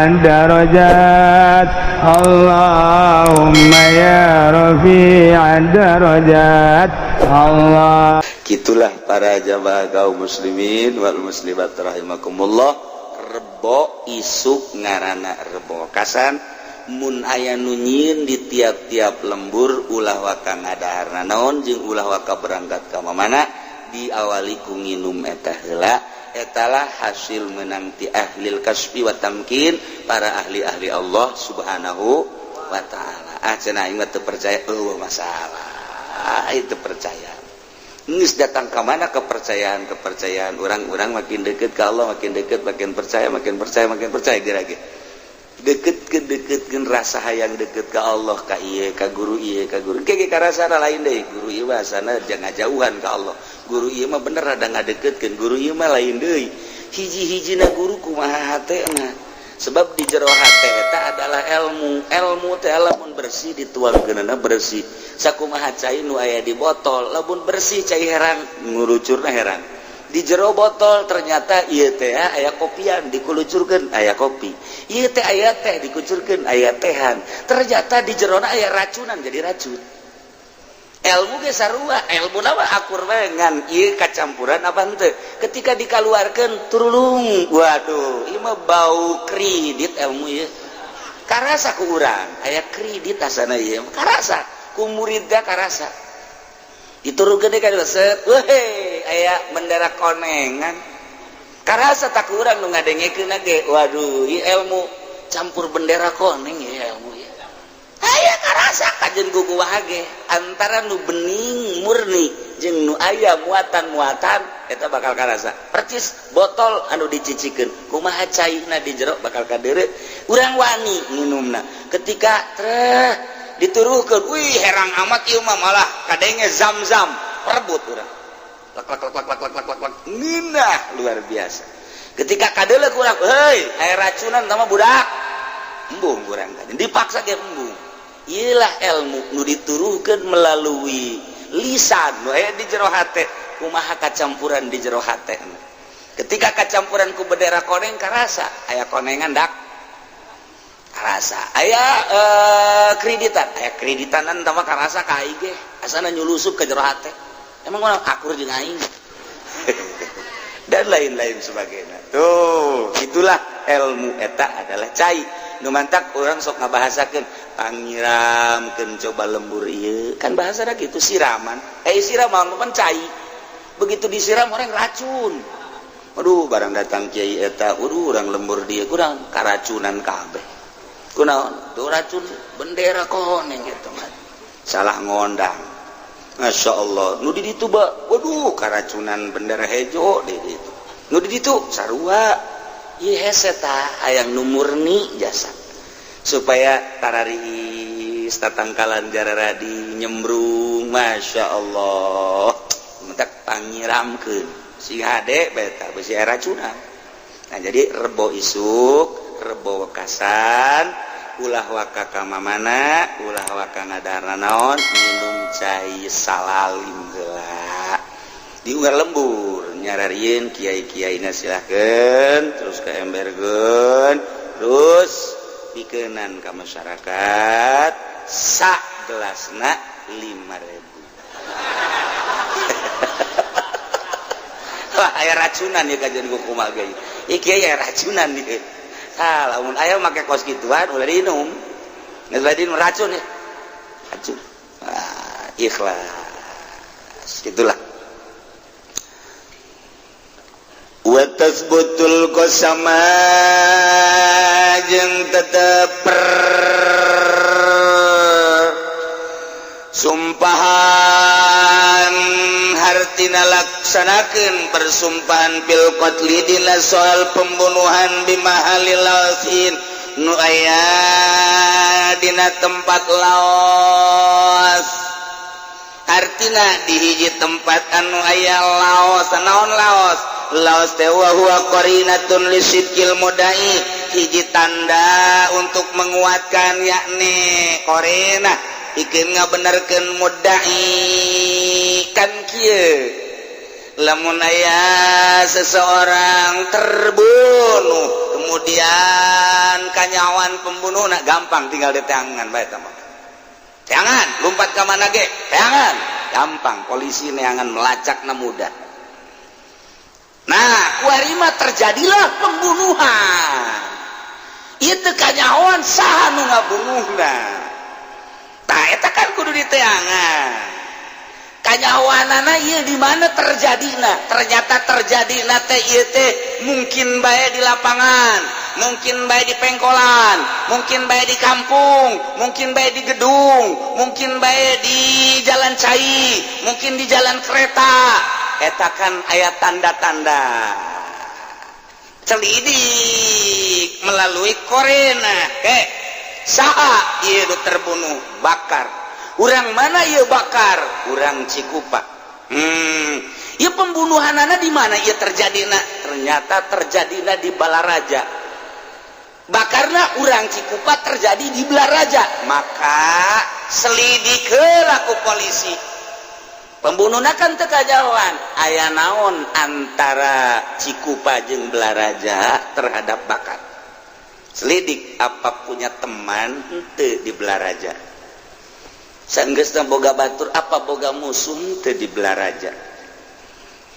الدرجات اللهم يا رفيع الدرجات الله. Gitulah para jamaah kaum muslimin wal muslimat rahimakumullah. Rebo isuk ngarana rebo kasan mun aya nu nyieun di tiap-tiap lembur ulah waka ngadaharna naon jeung ulah waka berangkat ka mana diawali ku nginum eta heula. Etalah hasil menang ti ahlil kasbi wa tamkin, para ahli-ahli Allah subhanahu wa ta'ala. Cenah aing teu percaya masalah itu percaya. Nges datang ke mana kepercayaan orang-orang makin dekat ke Allah, makin dekat makin percaya gerage deket rasa hayang deket ke Allah, ka ieu ka guru kege ka rasana lain deui. Guru ieu bahasana jangan jauhan ke Allah, guru ieu mah bener ada ngadeketkeun, guru ieu mah lain deui. Hiji-hijina guru kumaha hatena, sebab di jero hate eta adalah ilmu teh lamun bersih dituangkeunna bersih. Sakumaha cai nu aya di botol lamun bersih cai heran ngurucurna heran. Di jero botol ternyata ieu teh aya kopian dikulucurkeun aya kopi. Ieu teh aya teh dikucurkeun aya tehan. Ternyata di jerona aya racunan jadi racun. Ilmu ge sarua, ilmu mah akur bae ngan ieu kacampuran apa henteu. Ketika dikaluarkeun turulung, waduh, ieu mah bau kredit ilmu ieu. Karasa ku urang, aya kredit asana ieu. Karasa ku muridna karasa. Diturunkeun deui ka set, weh, aya bendera konengan. Karasa tak urang nu ngadengekeun ge, waduh, ieu ilmu campur bendera koneng ieu ilmu ieu. Aya karasa kajen guguwah ge antara nu bening murni jeung nu aya muatan-muatan eta bakal karasa. Percis botol anu dicicikeun kumaha caina di jero bakal kadeureu urang wani nginumna. Ketika dituruhkeun, wih herang amat ieu mah malah kadenge zam-zam perebut urang. Lak nginah luar biasa. Ketika kadeuleuk urang, heuy aya racunan tama budak. Embung urang tadi dipaksa ge embung. Iyalah ilmu nu dituruhkeun melalui lisan nu aya di jero hate, kumaha kacampuran di jero hate. Ketika kacampuran ku bendera koneng karasa, aya konengan dak karasa. Aya kreditanan tama karasa ka aing ge, asana nyulusup ke jero hate. Emang urang akur jeung aing. Dan lain-lain sebagainya. Tuh, itulah ilmu eta adalah cai. Nu mantak urang sok ngabahasakeun panyiramkeun coba lembur ieu. Kan bahasana kitu siraman. Siraman mah cai. Begitu disiram orang racun. Aduh, barang datang kiai eta, urang lembur dieu kurang karacunan kabeh. Kunaon? Tuh racun bendera koneng gitu mah. Salah ngondang. Masya Allah. Nu di ditu waduh karacunan bendera hejo di ditu. Nu di ditu sarua. Ieu hese tah hayang nu murni jasa. Supaya tararis tatangkalan jararadi nyembrung, Masya Allah. Mentak panyiramkeun. Si hade beta beusi racunan. Nah jadi rebo isuk, rebo wekasan, ulah waka ka mamana, ulah waka ngadarna naon, minum cai salalim heula. Di unggal lembur nyararieun kiai-kiaina silahkeun, terus ka embergeun, terus pikeunan ka masyarakat sak gelasna 5.000. Wah, aya racunan ieu kajian kumaha ge. Ieu kiai aya racunan ieu. Lamun aya make kos kituan ulah diinum. Geus bae diinum racun ya. Racun. Ikhlas. Itulah. Wa tasbutul qasama jeung teteper sumpahan hartina laksanakeun persumpahan bil qatli dina soal pembunuhan bimahalil lausin nu aya dina tempat laos. Artina di hiji tempat anu aya laos. Naon laos? Laos teh wa huwa qarinatun lisidqil mudai, hiji tanda untuk menguatkan yakni qarina ikeun ngabenerkeun mudai kan kieu lamun aya seseorang terbunuh kemudian kanyawan pembunuhna gampang tinggal di tangan bae tah teangan lompat ka mana ge teangan gampang polisi neangan melacakna mudah. Nah kuarima terjadilah pembunuhan ieu teu kanyawan saha nu ngabunuhna tah eta kan kudu diteangan kanyawanana ieu di mana terjadina ternyata terjadina teh ieu teh mungkin bae di lapangan mungkin bae di pengkolan mungkin bae di kampung mungkin bae di gedung mungkin bae di jalan cai mungkin di jalan kereta eta kan aya tanda-tanda celidik melalui korena saha ieu terbunuh bakar urang mana ieu bakar urang Cikupa ieu pembunuhanana di mana ieu terjadina ternyata terjadina di Balaraja bakarna urang Cikupa terjadi di Balaraja maka selidik heula ku polisi pembunuhna kan teu kajauhan aya naon antara Cikupa jeung Balaraja terhadap bakar selidik apa punya teman teu di Balaraja sanggeusna boga batur apa boga musuh teu di Balaraja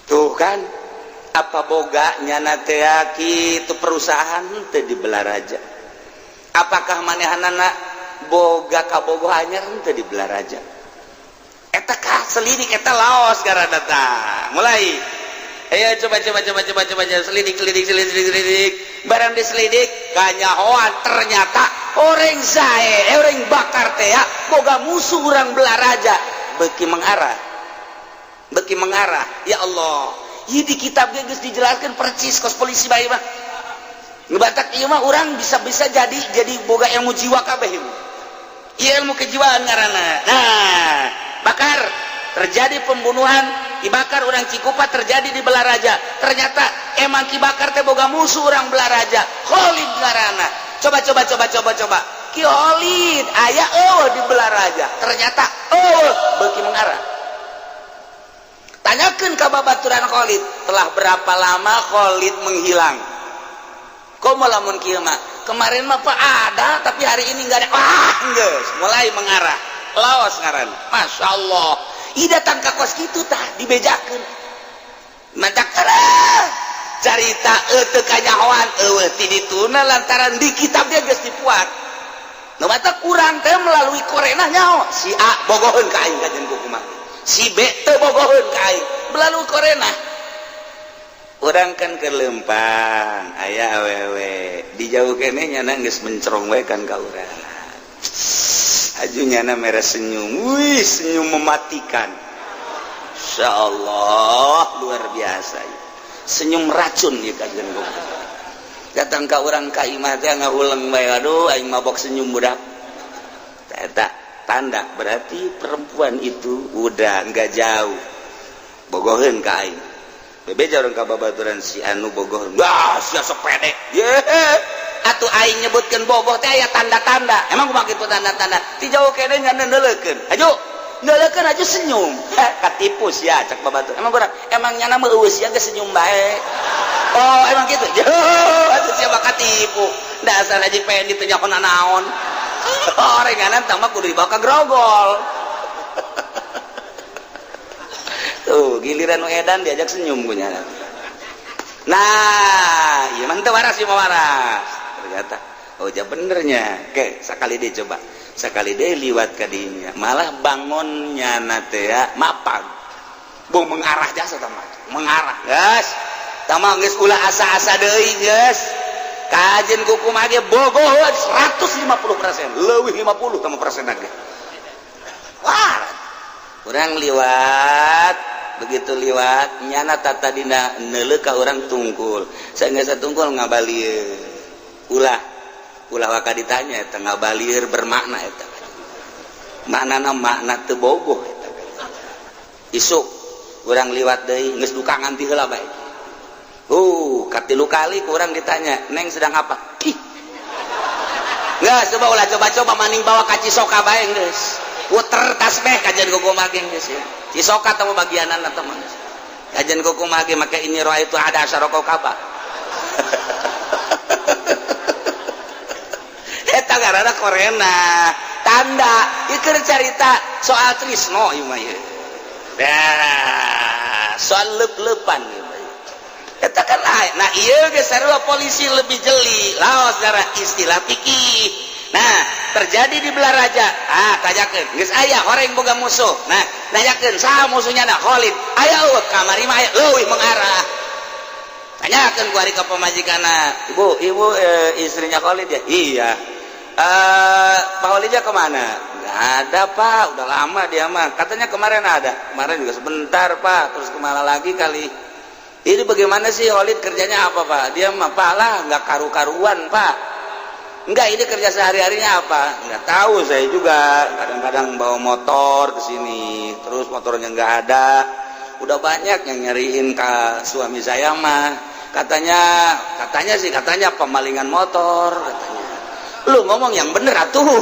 tuh kan apa boga nyana teh kitu perusahaan teu di Balaraja apakah manehanana boga kabogoh anyar teu di Balaraja eta kah selidik eta laos gara datang mulai ayo coba selidik barang diselidik kanyahoan ternyata orang zae orang bakar teh boga musuh urang Balaraja beuki mengarah ya Allah ieu di kitab geus dijelaskeun percis kos polisi bae mah ngebatak ieu mah urang bisa jadi boga ilmu jiwa kabeh ieu ilmu kejiwaan ngaranna nah bakar terjadi pembunuhan dibakar orang Cikupa terjadi di Balaraja ternyata emang Ki Bakar teh boga musuh orang Balaraja Khalid ngaranna coba Ki Khalid aya di Balaraja ternyata beuki mengarah tanyakeun ka babaturan Khalid telah berapa lama Khalid menghilang komo lamun kieu mah kemarin mah Pak ada tapi hari ini enggak ada geus mulai mengarah laos ngaran Masya Allah ida datang ka kos kitu tah dibejakeun mantak carita teu kanyahoan ti dituna lantaran di kitab dia geus dipuat nu mata kurang teh melalui korena nyaho si A bogoheun ka aing kajen kumaha si B teu bogoheun ka aing melalui korena urang kan ke lempang aya awewe di jauh keneh nyana geus mencerong we kan ka urang ajunya merah senyum, wih senyum mematikan, Insya Allah luar biasa, senyum racun ya kajian gue. Datang ke orang kaimah teh ngahulang bae, aduh, aing mabok senyum budak. Tak tanda berarti perempuan itu udah nggak jauh, bogoheun ka aing. Bebeja orang ka babaturan si anu bogoheun, wah sia sepede, atuh aing nyebutkeun bogoh teh aya tanda-tanda emang kumaha kitu tanda-tanda ti jauh kene nya neuleukeun neuleukeun aju senyum katipu sia cek babatur emang nyana mah eueus sia geus senyum bae oh emang kitu atuh sia mah katipu dasar aja pengen ditu nya naon orenganan tah mah kudu dibawa ka grogol tuh giliran nu edan diajak senyum ku nyana nah ieu mah teu waras ieu mah waras ternyata benernya sekali dia coba sekali dia liwat ke dinya malah bangunnya nate mapag bung mengarah jasa teman mengarah guys tamang geus ulah asa-asa deui geus kajen kuku mage bogoh 150% leuwih 50 sama persen lagi wah urang liwat begitu liwat nyana tata dina neuleuh ka urang tungkul saenggeus tungkul ngabalieur ulah waka ditanya eta ngabalieur bermakna eta maknana makna teu bogoh eta isuk urang liwat deui geus dukangan ti heula bae katilu kali ku urang ditanya neng sedang apa ih geus coba maning bawa ka Cisoka bae geus puter tasbih kajian gogo mageng geus Cisoka teh bagianan eta mah kajian kukumah ge make ini roa itu ada asaroko kaba. Eta garana korena tanda ieu cerita soal trisno ieu mah ieu. Dah soal leup-leupan ieu mah. Eta kan lain. Nah ieu ge sarua polisi lebih jeli laos cara istilah fikih. Nah terjadi di Belaraja tanyakeun geus aya horeng boga musuh. Nah nanyakeun saha musuhnya na Khalid aya eueuh kamari mah leuwih mengarah. Tanyakeun ku ari ka pamajikanna ibu istrinya Khalid ya iya. Pak Khalidnya kemana? Nggak ada Pak, udah lama dia mah. Katanya kemarin ada, kemarin juga sebentar Pak, terus kemana lagi kali. Ini bagaimana sih Khalid kerjanya apa Pak? Dia mah Pak lah, nggak karu-karuan Pak. Enggak, ini kerja sehari-harinya apa? Nggak tahu saya juga. Kadang-kadang bawa motor ke sini, terus motornya nggak ada. Udah banyak yang nyariin ke suami saya mah. Katanya pemalingan motor katanya. Lu ngomong yang bener atuh.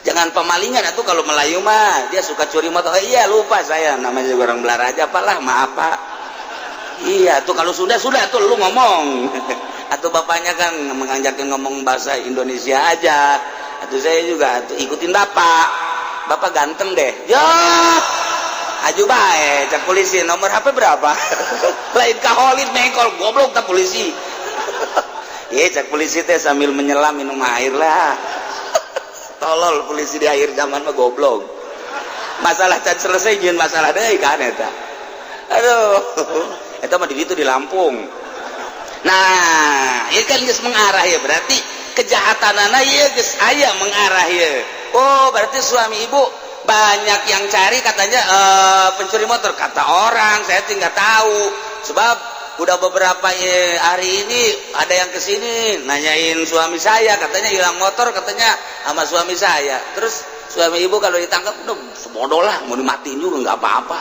Jangan pemalingan atuh, kalau Melayu mah dia suka curi motor. Iya lupa saya, namanya juga orang Belaraja apalah, maaf Pak. Iya tuh kalau sudah tuh lu ngomong. Atau bapaknya kan mengajakin ngomong bahasa Indonesia aja. Atau saya juga tuh ikutin bapak ganteng deh. Ya aju bae cak polisi nomor HP berapa? Lain ka Khalid mengkol goblok tak polisi. Iya cak polisi teh sambil menyelam minum air lah. Tolol polisi di akhir zaman mah goblok. Masalah can selesai jeung masalah deui kan eta. Aduh. Eta mah di ditu di Lampung. Nah, ieu kan geus mengarah ya, berarti kejahatanana ieu geus aya mengarah ya. Oh, berarti suami ibu banyak yang cari katanya pencuri motor. Kata orang, saya sih nggak tahu. Sebab udah beberapa hari ini ada yang kesini nanyain suami saya, katanya hilang motor, katanya sama suami saya. Terus suami ibu kalau ditangkap udah sebodoh lah, mau dimatiin juga nggak apa-apa.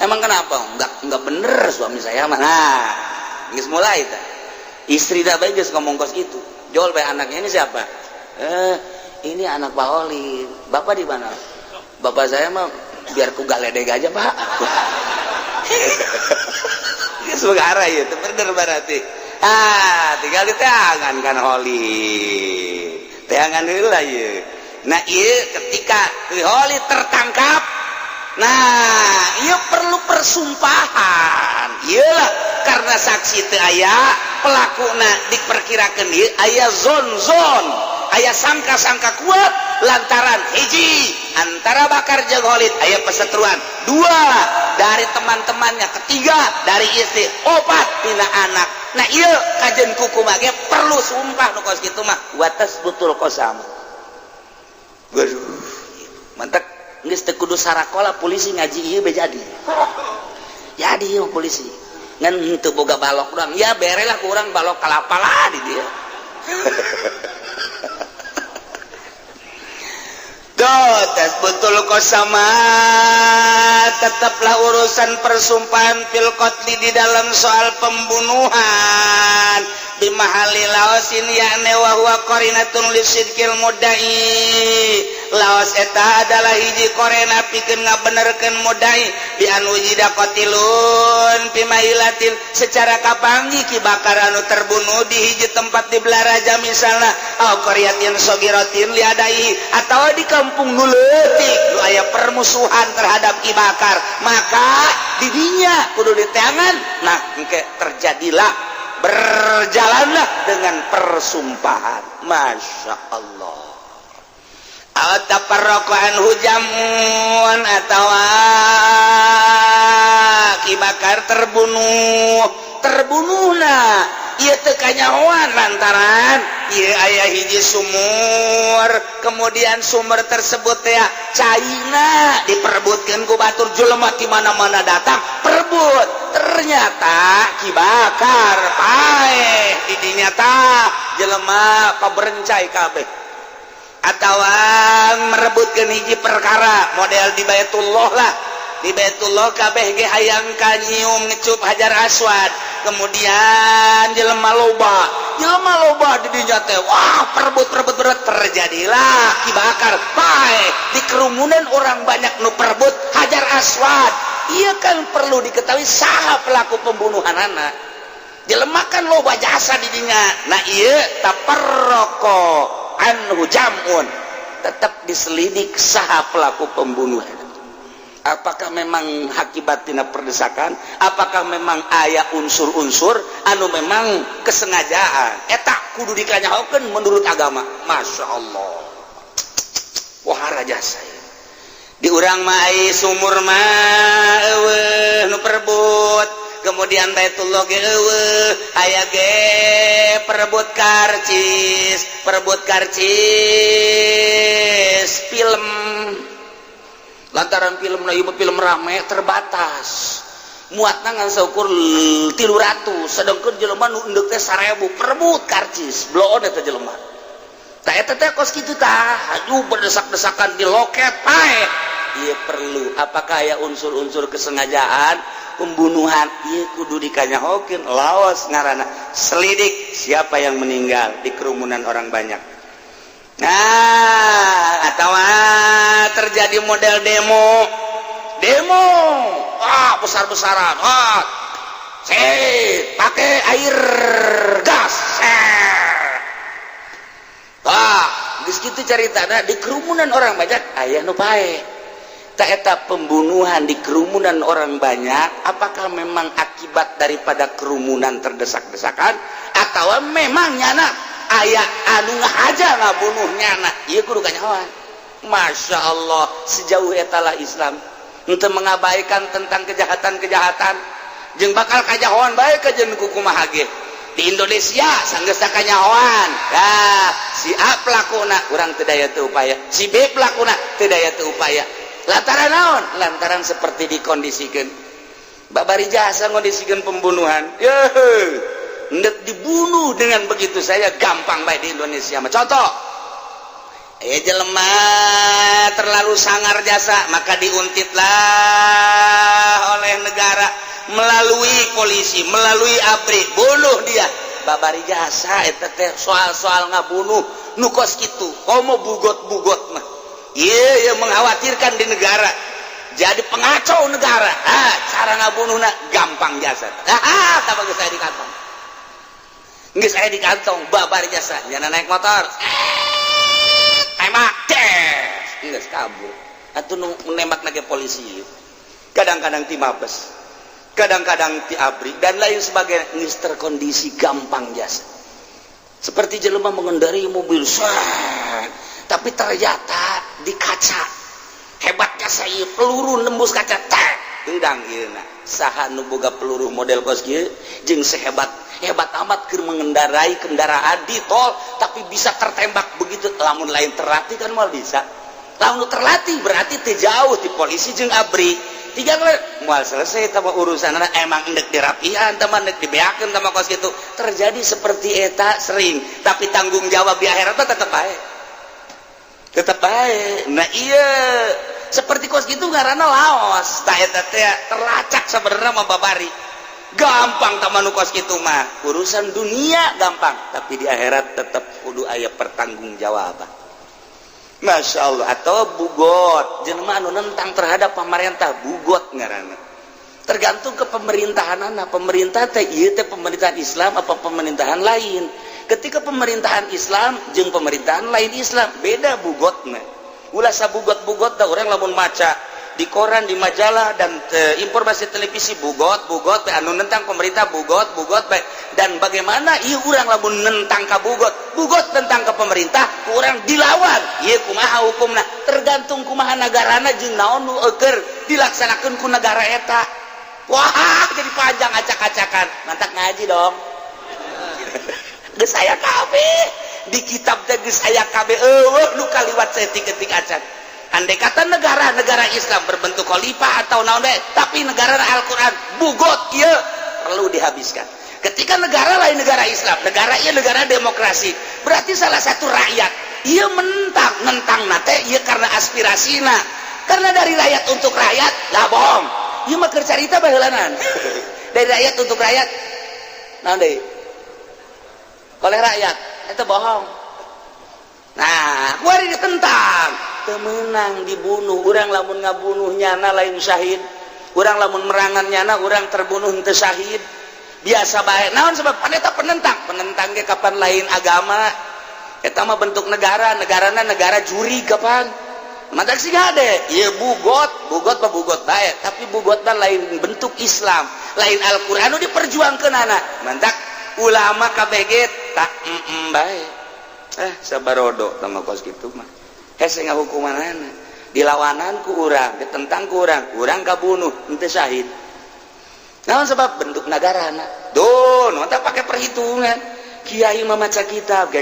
Emang kenapa? Nggak bener suami saya mah. Nah, geus mulai ta. Istri dah bae geus ngomong kos gitu. Jol bae anaknya ini siapa? Ini anak Pak Oli. Bapak di mana? Bapak saya mah biar ku galedeg aja, Pak. Sebenarnya ya, itu bener berarti. Tinggal di tangan kan Holi. Tangan heula ya. Nah, ieu ketika Holi tertangkap, nah, ieu perlu persumpahan. Iyalah karena saksi teu aya, pelakuna diperkirakeun ieu aya zon-zon, aya sangka-sangka kuat lantaran hiji antara Bakar jeung Khalid aya pesetruan, dua dari teman-temannya, ketiga dari istri, opat tina anak. Nah ieu kajen kukumah ge perlu sumpah nu kos kitu mah watas betul qasam. Waduh mantap geus teu kudu sarakola polisi ngaji ieu be jadi. Jadi ieu polisi ngan henteu boga balok urang ya berelah ku urang balok kalapa lah di dia. Tes betul kosama tetaplah urusan persumpahan fil qatli di dalam soal pembunuhan bimahali laosin yakni wa huwa qarinatun lisidqil mudda'i. Laos eta adalah hiji korena pikeun ngabenerkeun mudda'i bi an wujida qatilun fi mailatin secara kapanggih Ki Bakar anu terbunuh di hiji tempat di Belaraja misalna au qaryatin sagiratin liadai atawa di kampung nu leutik nu aya permusuhan terhadap Ki Bakar, maka didinya kudu diteangan. Nah engke terjadilah berjalanlah dengan persumpahan. Masya Allah. Ataparraqan hujamun atawa Ki Bakar terbunuhna ieu teu kanyahoan lantaran ieu aya hiji sumur, kemudian sumur tersebut teh caina diperebutkeun ku batur jelema ti mana-mana datang perebut. Ternyata Ki Bakar paeh di dinya tah jelema paberencai kabeh atawa merebutkeun hiji perkara model di Baitullah lah. Di Baitullah kabeh ge hayang ka nyium ngecup Hajar Aswad, kemudian jelema loba di dinya teh wah perebut berat terjadilah Ki Bakar paeh di kerumunan orang banyak nu perebut Hajar Aswad Iya kan perlu diketahui saha pelaku pembunuhan anak dilemakan loba jasa didinya. Nah iya taparroko anhu jamun, tetap diselidik saha pelaku pembunuhan. Apakah memang akibatina perdesakan, apakah memang aya unsur-unsur anu memang kesengajaan, eta kudu dikanyahokeun menurut agama. Masya Allah, wah raja saya di urang mah ai sumur mah eueuh nu perebut, kemudian Baitullah ge eueuh aya ge perebut karcis film. Lantaran film film rame terbatas, muatna ngan saukur 300, sedangkan jelema nu endeuh teh 1000 perebut karcis bloon eta jelema. Tah eta teh kos kitu tah aju berdesak-desakan di loket pae. Ieu perlu apakah aya unsur-unsur kesengajaan pembunuhan, ieu kudu dikanyahokeun laos ngaranna selidik siapa yang meninggal di kerumunan orang banyak. Nah, atau terjadi model demo, besar-besaran, pakai air gas, geus kitu caritana di kerumunan orang banyak aya nu pae. Ta eta pembunuhan di kerumunan orang banyak, apakah memang akibat daripada kerumunan terdesak-desakan atau memang nyana aya anu ngahaja ngabunuh nyana? Ieu kudu kanyahoan. Masya Allah, sejauh etalah Islam untuk mengabaikan tentang kejahatan-kejahatan jeung bakal kajahoan bae ka jeung kumaha ge. Di Indonesia sanggeus kanyahoan, si A pelakuna urang teu daya teu upaya, si B pelakuna teu daya teu upaya. Lantaran naon? Lantaran seperti dikondisikeun. Babari jasa ngondisikeun pembunuhan. Hendak dibunuh dengan begitu saya gampang baik di Indonesia. Contoh, jelema terlalu sangar jasa, maka diuntitlah oleh negara melalui polisi, melalui ABRI, bunuh dia. Babari jasa eta teh soal-soal ngabunuh nu kos kitu, komo bugot-bugot mah. Ieu mengkhawatirkan di negara. Jadi pengacau negara. Cara ngabunuhna gampang jasa. Tambah geus saya di kantong. Geus saya di kantong babari jasa, jangan naik motor. Tembak, geus kabur. Atuh nu menembak nage polisi. Kadang-kadang ti Mabes, kadang-kadang ti ABRI dan lain sebagainya. Geus terkondisi gampang jasa. Seperti jelema mengendarai mobil, tapi ternyata di kaca. Hebatnya saya peluru nembus kaca, udang ieu. Saha nu boga peluru model kos kieu jeung sehebat amat keur mengendarai kendaraan di tol tapi bisa tertembak begitu. Lamun lain terlatih kan mal bisa. Lamun terlatih berarti teu jauh ti polisi jeung ABRI. Tiga kali moal selesai tama urusanna, emang endek dirapihan tama endek dibeakeun tama kos kitu. Terjadi seperti eta sering, tapi tanggung jawab di akhirat tetep bae. Tetep bae. Nah iya seperti kos gitu ngaranna laos. Tah eta teh terlacak sabenerna mah babari. Gampang tamanu kos kitu mah. Urusan dunia gampang, tapi di akhirat tetap kudu aya pertanggungjawaban. Masya Allah. Atau bugot, jelema anu nentang terhadap pemerintah, bugot ngaranna. Tergantung ke pemerintahanana. Pemerintah teh ieu teh pemerintahan Islam apa pemerintahan lain. Ketika pemerintahan Islam jeung pemerintahan lain Islam beda bugotna. Ulah sabugot-bugot da urang lamun maca di koran, di majalah dan informasi televisi bugot anu nentang pemerintah bugot dan bagaimana ieu urang lamun nentang ka bugot tentang ke pemerintah urang dilawan. Ieu kumaha hukumna? Tergantung kumaha nagarana jeung naon nu eukeur dilaksanakeun ku negara eta. Wah, jadi panjang acak-acakan. Mantak ngaji dong. Geus aya kabeh di kitab teh geus aya kabeh eueuh nu kaliwat setik-etik acan. Andai kata negara Islam berbentuk khalifah atau naon bae, tapi negara Al-Qur'an bugot ieu perlu dihabiskan. Ketika negara lain negara Islam, negara ieu negara demokrasi, berarti salah satu rakyat ieu nentang teh ieu karena aspirasina. Karena dari rakyat untuk rakyat lah bohong. Ieu mah keur carita baheulanan. Dari rakyat untuk rakyat naon deui? Oleh rakyat itu bohong. Nah kuari ditentang temenang dibunuh. Urang lamun ngabunuh nyana lain syahid, urang lamun merangannya na urang terbunuh henteu syahid biasa bae naon sebab paneta penentang ge kapan lain agama eta mah bentuk negarana negara juri kapan mantak sih gade ieu bugot bae tapi bugotna lain bentuk Islam lain Al-Qur'an nu diperjuangkeunana mantak ulama KBG tak bae sabarodo tama kos kitu mah hese ngahukumanana dilawanan ku urang ditentang ku urang kabunuh henteu syahid naon sebab bentuk negarana don mantap pakai perhitungan kiai mah maca kitab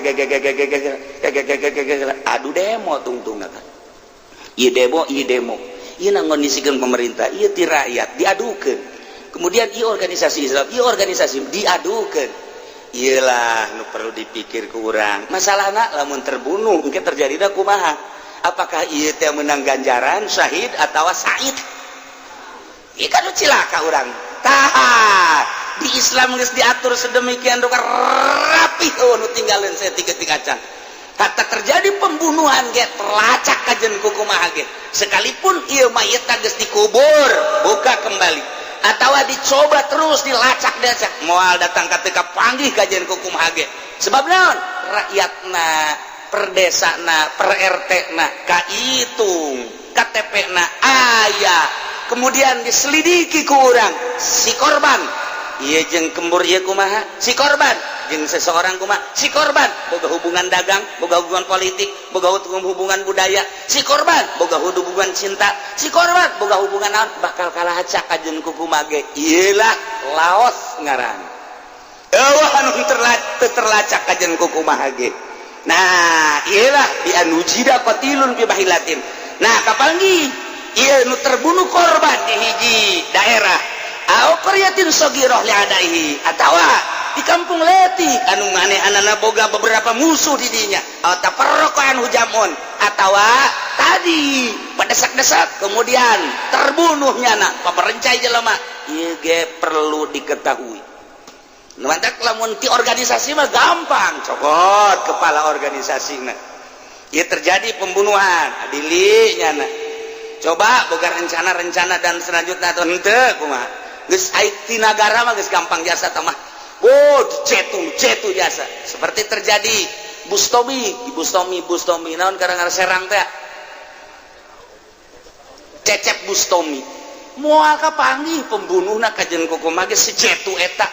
adu demo tungtung kan ieu demo ieu nangondisikeun pemerintah ieu ti rakyat diadukeun kemudian ieu organisasi Islam ieu organisasi diadukeun iyalah nu perlu dipikir ku urang masalahna lamun terbunuh engke terjadina kumaha apakah ieu teh menang ganjaran syahid atawa said ieu kan cilaka urang tah di Islam geus diatur sedemikian rupa rapih nu tinggalin saya tiga acan kata terjadi pembunuhan ge terlacak kajen ku kumaha ge sekalipun ieu mayit geus dikubur buka kembali atawa dicoba terus dilacak moal datang ka teu kapanggih kajen ku kumaha ge sebab naon rakyatna per desana per RT na kaitung KTP na aya kemudian diselidiki ku urang si korban ieu jeung kembur ieu kumaha si korban jeung seseorang kumaha si korban boga hubungan dagang boga hubungan politik boga hubungan budaya si korban boga hubungan cinta si korban boga hubungan naon bakal kalahacak kajeun ku kumaha ge ieulah laos ngaran eueuh anu terlacak kajeun ku kumaha ge nah iyalah bi anujida qatilun bi bahilatin nah kapanggih ieu nu terbunuh korban di hiji daerah au qaryatin saghirah li adaihi atawa di kampung leutik anu manehanana boga beberapa musuh di dinya atawa tafarraqan hujamun atawa tadi padesak-desak kemudian terbunuhnya na pamerencai jelema ieu ge perlu diketahui mantak lamun ti organisasi mah gampang cokot kepala organisasi na ieu terjadi pembunuhan adili nyana coba boga rencana dan selanjutnya atau henteu kumaha geus ait ti nagara mah geus gampang jasa tah mah cetu jasa seperti terjadi Bustomi naon karang Serang teh Cecep Bustomi moal kapanggih pembunuhna kajen ku kumaha ge si cetu eta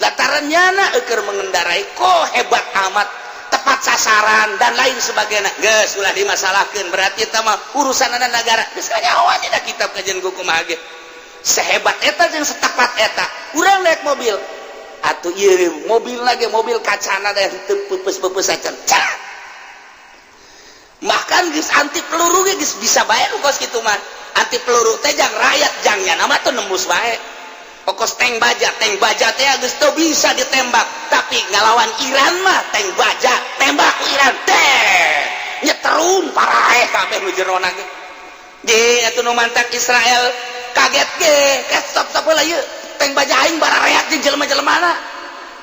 latarannya na eker mengendarai kok hebat amat tepat sasaran dan lain sebagainya geus ulah dimasalahkeun berarti eta mah urusanana negara geus kanyawa tina kitab kajian ku kumaha ge sehebat eta jeung setepat eta urang naik mobil atuh ieu mobil lagi mobil kacana teh teu peupeuh-peupeuh acan bahkan geus anti peluru ge geus bisa bae nu kos kitu mah anti peluru teh jang rakyat jang nya nama teh nembus bae pokos tank baja teh geus teu bisa ditembak tapi ngalawan Iran mah tank baja tembak ku Iran teh nyeterun parae kabeh nu jerona ge di atuh nu mantak Israel kaget ge stop heula ieu tank baja aing barareak jeung jelema-jelemana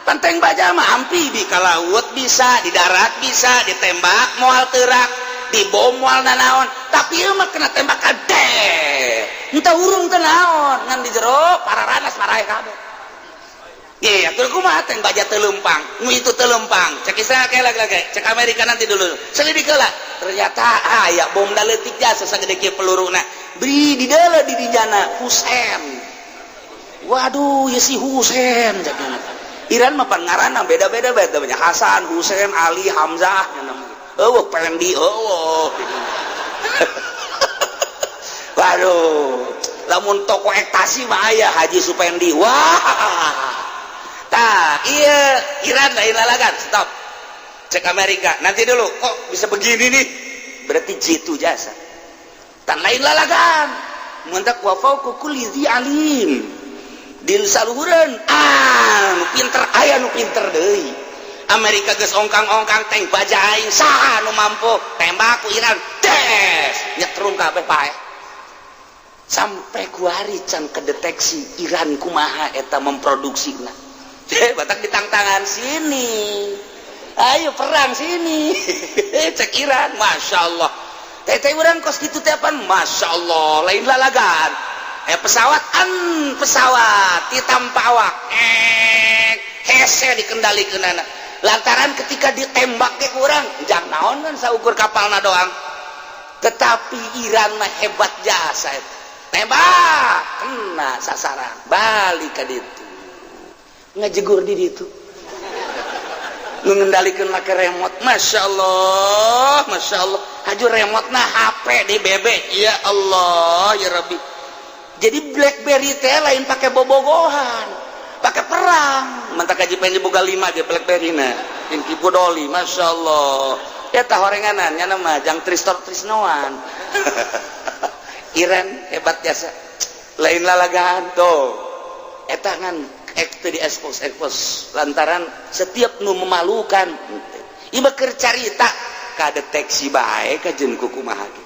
pan tank baja mah amfibi ka laut bisa di darat bisa ditembak moal teurak dibom moal nanaon tapi ieu mah kena tembakan teh entah urung teh naon ngan di jero pararanas marahe kabeh Iya, terus kumaha teh baja teu leumpang. Nu itu teu leumpang. Cek Israel kae lagi, cek Amerika nanti dulu. Selidik heula. Ternyata aya bom da leutik jasa sagede kieu peluruna. Beri di deuleu di dijana Husein. Waduh, ya si Husein jadinya. Iran mah pan ngaranna beda-beda bae teh banyak Hasan, Husein, Ali, Hamzah nya namanya. Eueuh Pendi, eueuh. Waduh, lamun toko ekstasi mah aya Haji Supendi. Wah. Tah, iya Iran lain lalagan, stop. Cek Amerika, nanti dulu kok bisa begini nih? Berarti jitu jasa. Tan lain lalagan. Muntak wa fauqa kulli dzi alim. Dil saluhureun, nu pinter aya nu pinter deui. Amerika geus ongkang-ongkang tank baja aing saha nu mampu tembak ku Iran. Des, nyetrung kabeh pae. Sampai kuari can kedeteksi Iran kumaha eta memproduksina. Batak di tangan sini, ayo perang sini. Cek Iran, masya Allah. Teteh orang kos gitu tiapan, masya Allah. Lain lalagan. pesawat ditampawak hese dikendalikan anak lantaran ketika ditembak ke kurang jang naon kan saukur kapalna doang tetapi Iran mah hebat jasa itu tembak kena sasaran balik ke ditu ngajegur di ditu mengendalikan make remote Masya Allah haju remote nah HP di bebek ya Allah ya Rabbi jadi BlackBerry teh lain pakai bobogohan pakai perang mantak kaji pengen boga 5 ge BlackBerry na yang kipu doli Masya Allah ya tah horenganannya nama jang trisnoan Iran hebat jasa lain lalagaan tuh eta ngan ekte di expose lantaran setiap nu memalukan ieu keur carita ka deteksi bae kajeun kumaha ge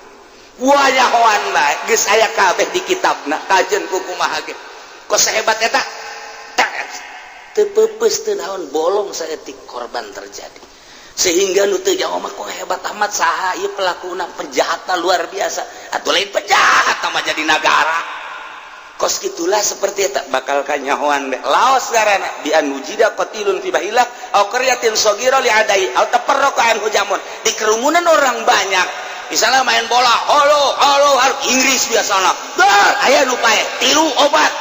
wayahoan bae geus aya kabeh di kitabna kajeun kumaha ge kos sahebat eta teu peupeus teu naon bolong saeutik korban terjadi sehingga nu teu jauh mah kok hebat amat saha ieu pelakuna penjahatna luar biasa atuh lain penjahat mah jadi negara kos gitulah seperti eta bakal kanyahoan laos garana bi anujida qatilun fi bahilah au qaryatin saghira li adai au tafarraqan hujamun di kerumunan orang banyak misalnya main bola halo Inggris biasana dah aya nu pae tilu obat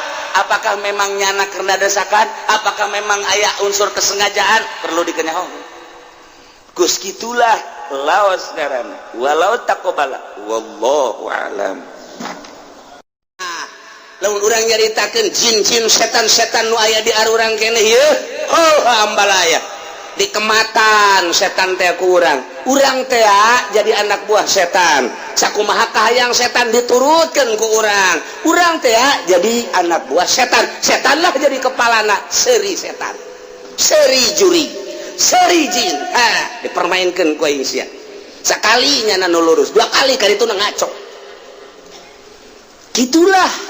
apakah memang nyana karena desakan apakah memang aya unsur kesengajaan perlu dikenyahoan Gus gitulah laos garana walau taqobala wallahu alam lamun urang nyaritakeun jin-jin setan-setan nu aya di arurang keneh ieu hambalaya di kematan setan teh ku urang teh jadi anak buah setan sakumaha kahayang setan diturutkeun ku urang teh jadi anak buah setanlah jadi kepalana seri setan seri juri seri jin dipermainkeun ku aing sia sakali nyana nu lurus dua kali kali itu ngaco gitulah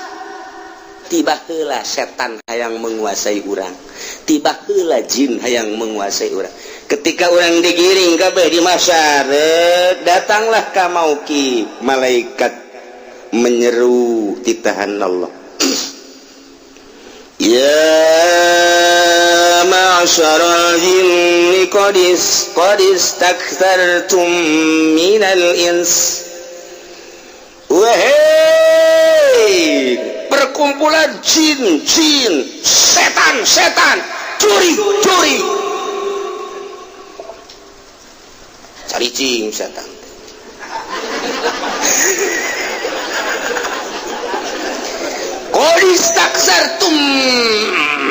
tiba heula setan hayang menguasai urang tiba heula jin hayang menguasai urang ketika urang digiring kabeh di masyarakat datanglah ka mauki malaikat menyeru titahan Allah ya ma'syaral jinni qad istakthartum minal ins perkumpulan jin setan curi cari cing setan qadis taksartum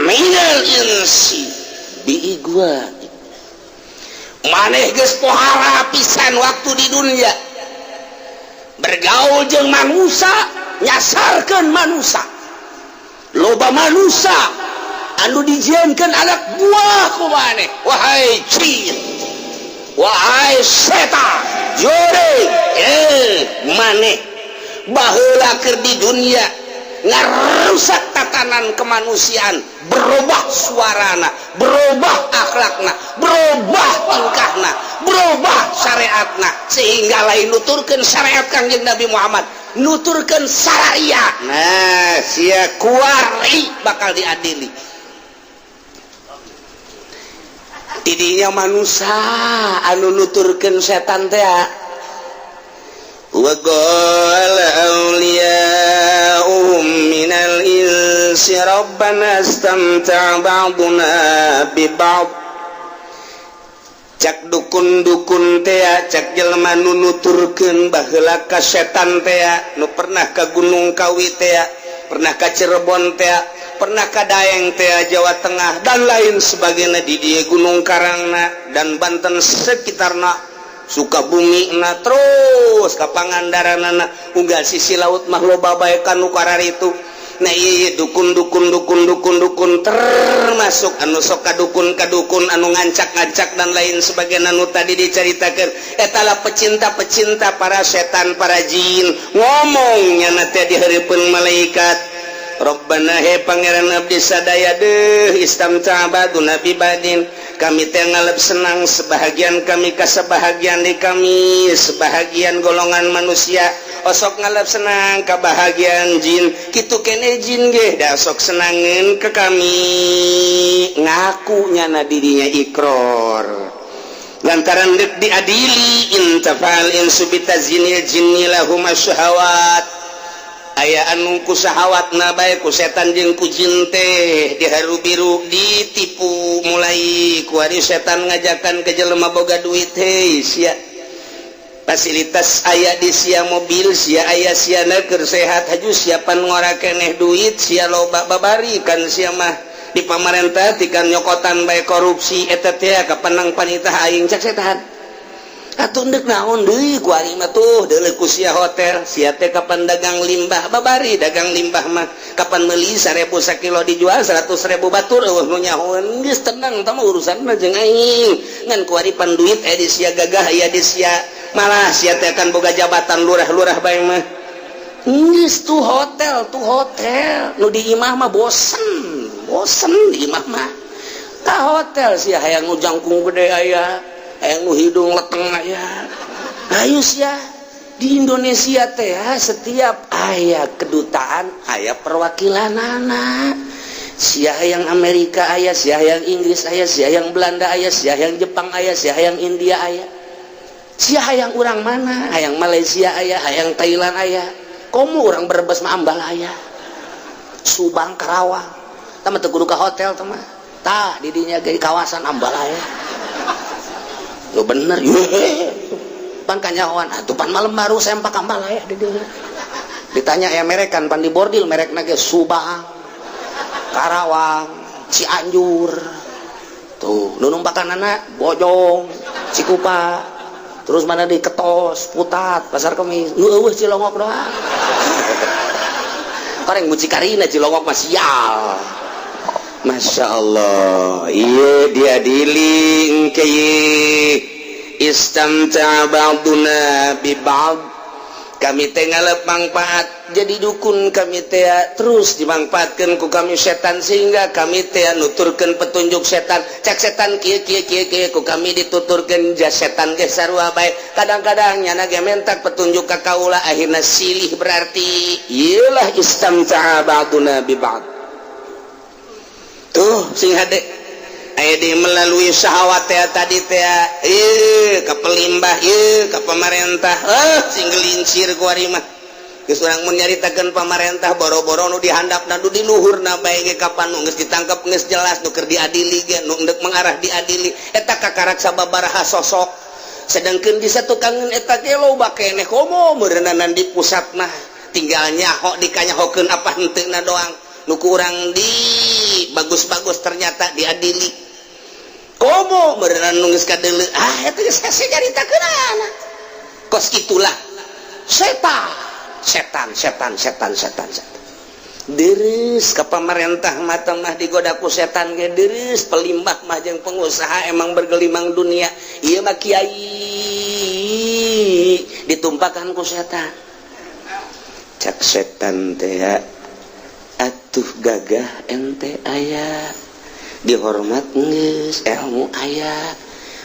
minal insi bi gua maneh geus pohara pisan waktu di dunia bergaul jeung manusia nyasarkan manusia loba manusia anu dijieunkeun anak buah ku maneh wahai jin wahai setan jore maneh baheula keur di dunia ngarusak tatanan kemanusiaan berubah suarana berubah akhlakna berubah tingkahna berubah syariatna sehingga lain nuturkeun syariat Kangjeng Nabi Muhammad nuturkeun sararia nah sia kuari bakal diadili tidinya manusia anu nuturkeun setan teh wa qala awliya'uhum minal insi rabbana istamta'a ba'duna bi ba'd cak dukun-dukun teh cak jelema nu nuturkeun baheula ka setan teh nu pernah ka Gunung Kawi teh pernah ka Cirebon teh pernah ka Daeng teh Jawa Tengah dan lain sebagainya di dieu Gunung Karangna dan Banten sekitarna Sukabumi na terus ka Pangandaranana unggal sisi laut mah loba bae kanu kararitu nah iya dukun termasuk anu sok kadukun anu ngancak dan lain sebagainya anu tadi diceritakan etalah pecinta para setan para jin ngomongnya nanti dihareupeun malaikat Rabbana he pangeran abdi sadaya deuh istamta baduna bi badin kami teh ngalep senang sebahagian kami ka sebahagian di kami sebahagian golongan manusia osok ngalap senang kebahagiaan jin kitu kene jin ge da sok senangin ke kami ngaku nyana dirinya ikrar lantaran dek diadili intafal insubita zinil jinni lahum asyahawat aya anu ku sahawatna bae ku setan jeung ku jin teh diharu biru ditipu mulai ku ari setan ngajakan ke jelema boga duit hei sia fasilitas aya di sia mobil sia aya siana keur sehat haju siapan ngora keneh duit sia loba babari kan sia mah di pamarentah tikan nyokotan bae korupsi eta teh kapenang panitah aing cak setan atuh deuk naon deui ku aing mah tuh deuleu ku sia hotel sia teh kapan dagang limbah babari dagang limbah mah kapan meuli 1000 sakilo dijual 100.000 batur eueuh nu nyahoeun geus tenang tah mah urusanna jeung aing ngan ku ari pan duit di sia gagah aya di sia malah sia teh kan boga jabatan lurah-lurah bae mah geus tuh hotel nu di imah mah bosen di imah mah ka hotel sia hayang nu jangkung gede aya hayang nu hidung leteng aya ayo sia di Indonesia teh setiap aya kedutaan aya perwakilanana sia hayang Amerika aya sia hayang Inggris aya sia hayang Belanda aya sia hayang Jepang aya sia hayang India aya sia hayang urang mana hayang Malaysia aya hayang Thailand aya komo urang Brebes mah ambal aya Subang Karawang tah teu kudu ka hotel tah mah tah di dinya ge kawasan ambal aya lu bener pan kanyahoan atuh pan malam baru sempak ambal aya di dinya ditanya aya merekan pan di bordil merekna ge Subang Karawang Cianjur tuh nu numpakanana Bojong Cikupa terus mana di Ketos Putat Pasar Kemis nu eueuh Cilongok doang koreng mucikarina Cilongok mah sial Masya Allah iya dia diling ke istamta ba'duna bi ba'd kami teh ngalep mangpaat jadi dukun kami teh terus dimangpaatkeun ku kami setan sehingga kami teh nuturkeun petunjuk setan cak setan kieu ku kami dituturkeun jas setan ge sarua bae kadang-kadang nyana ge mentak petunjuk ka kaula akhirna silih berarti ieulah istamta'a ba'duna bi ba'd tuh sing hade aya di melalui syahwat teh tadi teh ka pelimbah ka pamarentah sing gelincir ku ari mah geus urang mun nyaritakeun pamarentah boro-boro nu dihandapna nu di luhurna bae ge kapan nu geus ditangkep geus jelas nu keur diadili ge nu endek mengarah diadili eta kakarak sababaraha sosok sedangkeun di satukangeun eta ge loba keneh komo meureunana di pusat mah tinggal nyaho dikanyahokeun apa henteuna doang nu kurang di bagus-bagus ternyata diadili komo beneran nunggu kadeuleu eta geus hese caritakeunana kos kitulah setan deureus ka pamarentah mah mah digoda ku setan ge deureus pelimbah mah jeung pengusaha emang bergelimang dunia ieu mah kiai ditumpakan ku setan cak setan teh atuh gagah ente aya dihormat geus ilmu aya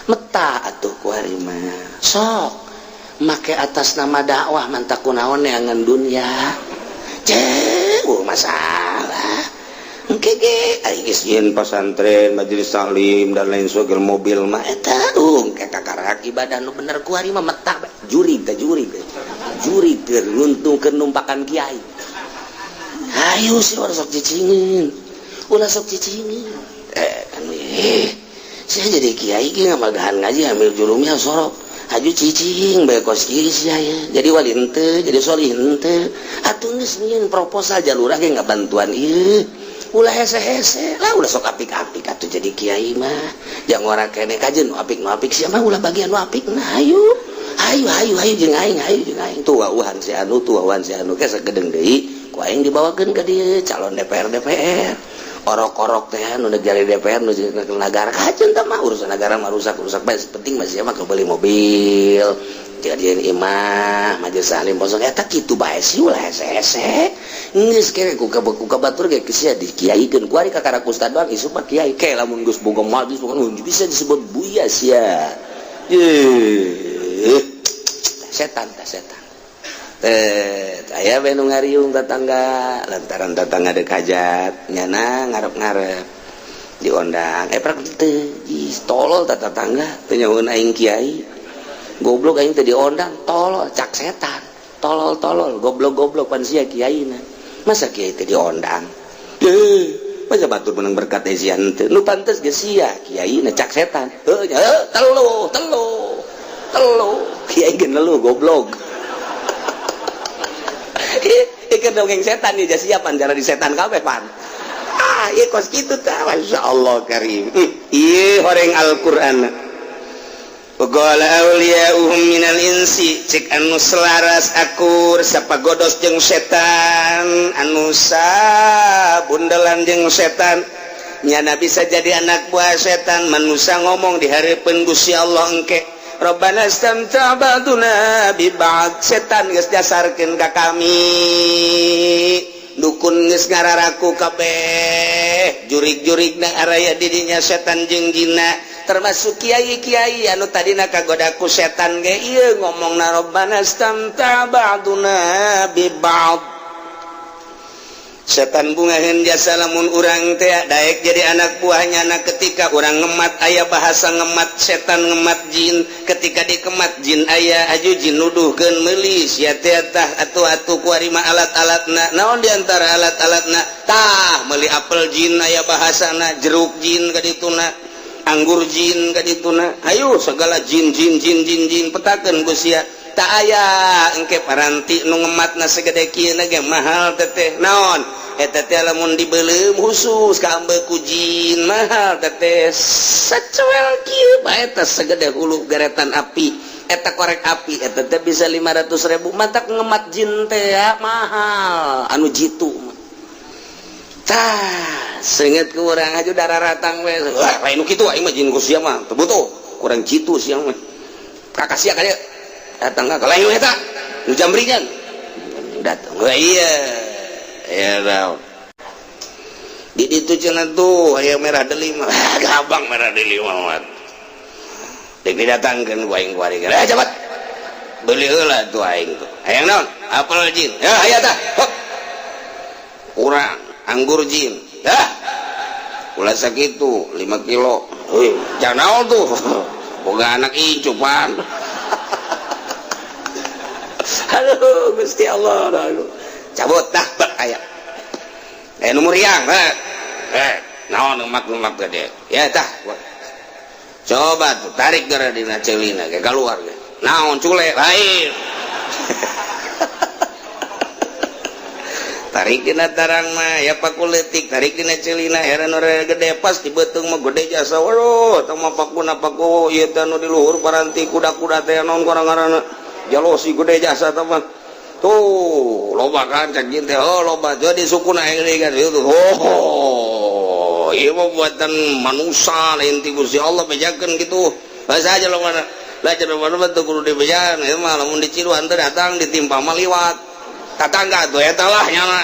meta atuh ku ari mah sok make atas nama dakwah mantak kunaon neangan dunia masalah engke ge ari geus yen pasantren majelis taklim dan lain sebagainya mobil mah eta engke kakarak ibadah nu bener ku ari mah meta juri teu nguntungkeun numpakan kiai ayo sih orang sok cicingin ulah sok cicingin saya jadi kiai ki ngamagahan ngaji ambil jurumnya sorok haju cicing bae kos kieu sia jadi wali henteu jadi solih henteu atuh geus nyieun proposal jalurah ge ngabantuan ieu ulah hese-hese lah ulah sok apik-apik atuh jadi kiai mah jang ora keneh kajeun nu apik sia mah ulah bagian nu apik nah ayo jeung aing tuwauhan si anu ke sagedeng deui ku aing dibawakeun ka dieu calon DPR orok-orok teh nu jadi DPR nu negara kajen tah mah urusan negara mah rusak bae penting mah sia mah beli mobil jadian imah majelis salim bosok eta kitu bae sih ulah hese-hese geus kere ku kabatur ge sia dikiaikeun ku ari kakara ustad doang isu mah kiai ke lamun geus boga majlis bukan bisa disebut buya sia setan aya we nu ngariung tetangga lantaran tetangga dek hajat nyana ngarep-ngarep diondang prak teu tolol tetangga teu nyahoeun aing kiai goblok aing teu diondang tolol cak setan tolol goblok pan sia kiaina masa kiai teu diondang masa batur menang berkat esian teu nu pantes ge sia kiai na cak setan telu kiai ge lelu goblok ieu dongeng setan ieu siapan cara di setan kabeh pan ieu kos kitu tah masyaallah karim ieu horeng Al-Qur'an Qala awliya'uhum minal insi cik anu selaras akur sapagodos jeung setan anu sabundelan jeung setan nyana bisa jadi anak buah setan manusia ngomong di hareupeun Gusti Allah engke Rabbana istamta' ba'duna bi ba'd setan geus dasarkeun ka kami dukun geus ngararaku kabeh jurig-jurigna araya didinya setan jeung jinna termasuk kiai-kiai anu tadina kagodaku setan ge ieu ngomongna Rabbana istamta' ba'duna bi ba'd setan bungaheun jasa lamun urang teh daek jadi anak buahnya na ketika urang ngemat aya bahasa ngemat setan ngemat jin ketika dikemat jin aya aju jin nuduhkeun meulis ya teh tah atuh-atuh kuari mah alat-alatna naon diantara alat-alatna tah meuli apel jin aya bahasana jeruk jin ka dituna anggur jin ka dituna ayo segala jin petakeun ku sia tak aya engke paranti nu ngematna segede kieu na ge mahal teteh naon eta teh lamun dibeuleum khusus ka ambeku jin mahal teteh sacuel kieu bae eta segede hulu garetan api eta korek api eta teh bisa 500.000 matak ngemat jin teh mahal anu jitu tah seungeut ku urang aju dararatang we lain nu kitu aing mah jin ku sia mah teu butuh kurang jitu sia mah kakasia ka dieu datang ka lain eta nu jambringan datang iya daun di ditu cenah tuh aya merah delima gabang merah delima mah dek didatangkeun ku aing kuari cepat beuli heula tuh aing tuh hayang naon apel jin ya aya tah urang anggur jin ulah sakitu 5 kilo jangan naon tuh boga anak icupan aduh Gusti Allah aduh cabut dah aya nomor yang naon lemak gede ya tah coba tuh tarik gara dina celina ke keluar ge naon cule lain tarik dina tarang mah ya pakuletik tarik dina celina heran ora gede pas di beuteung mah gede jasa waduh tah mah paku ieu teh anu di luhur paranti kuda-kuda teh naon ngaranna jalosi gede jasa teh mah tuh loba kan cak jin teh loba jadi sukuna ini kan itu ieu mah buatan manusia lain ti Gusti Allah bejakeun kitu bahasa aja lo mana lah cenah mana teu kudu dibejakeun ieu mah lamun di Ciruan teh datang ditimpa mah liwat tatangga tuh eta lah nyana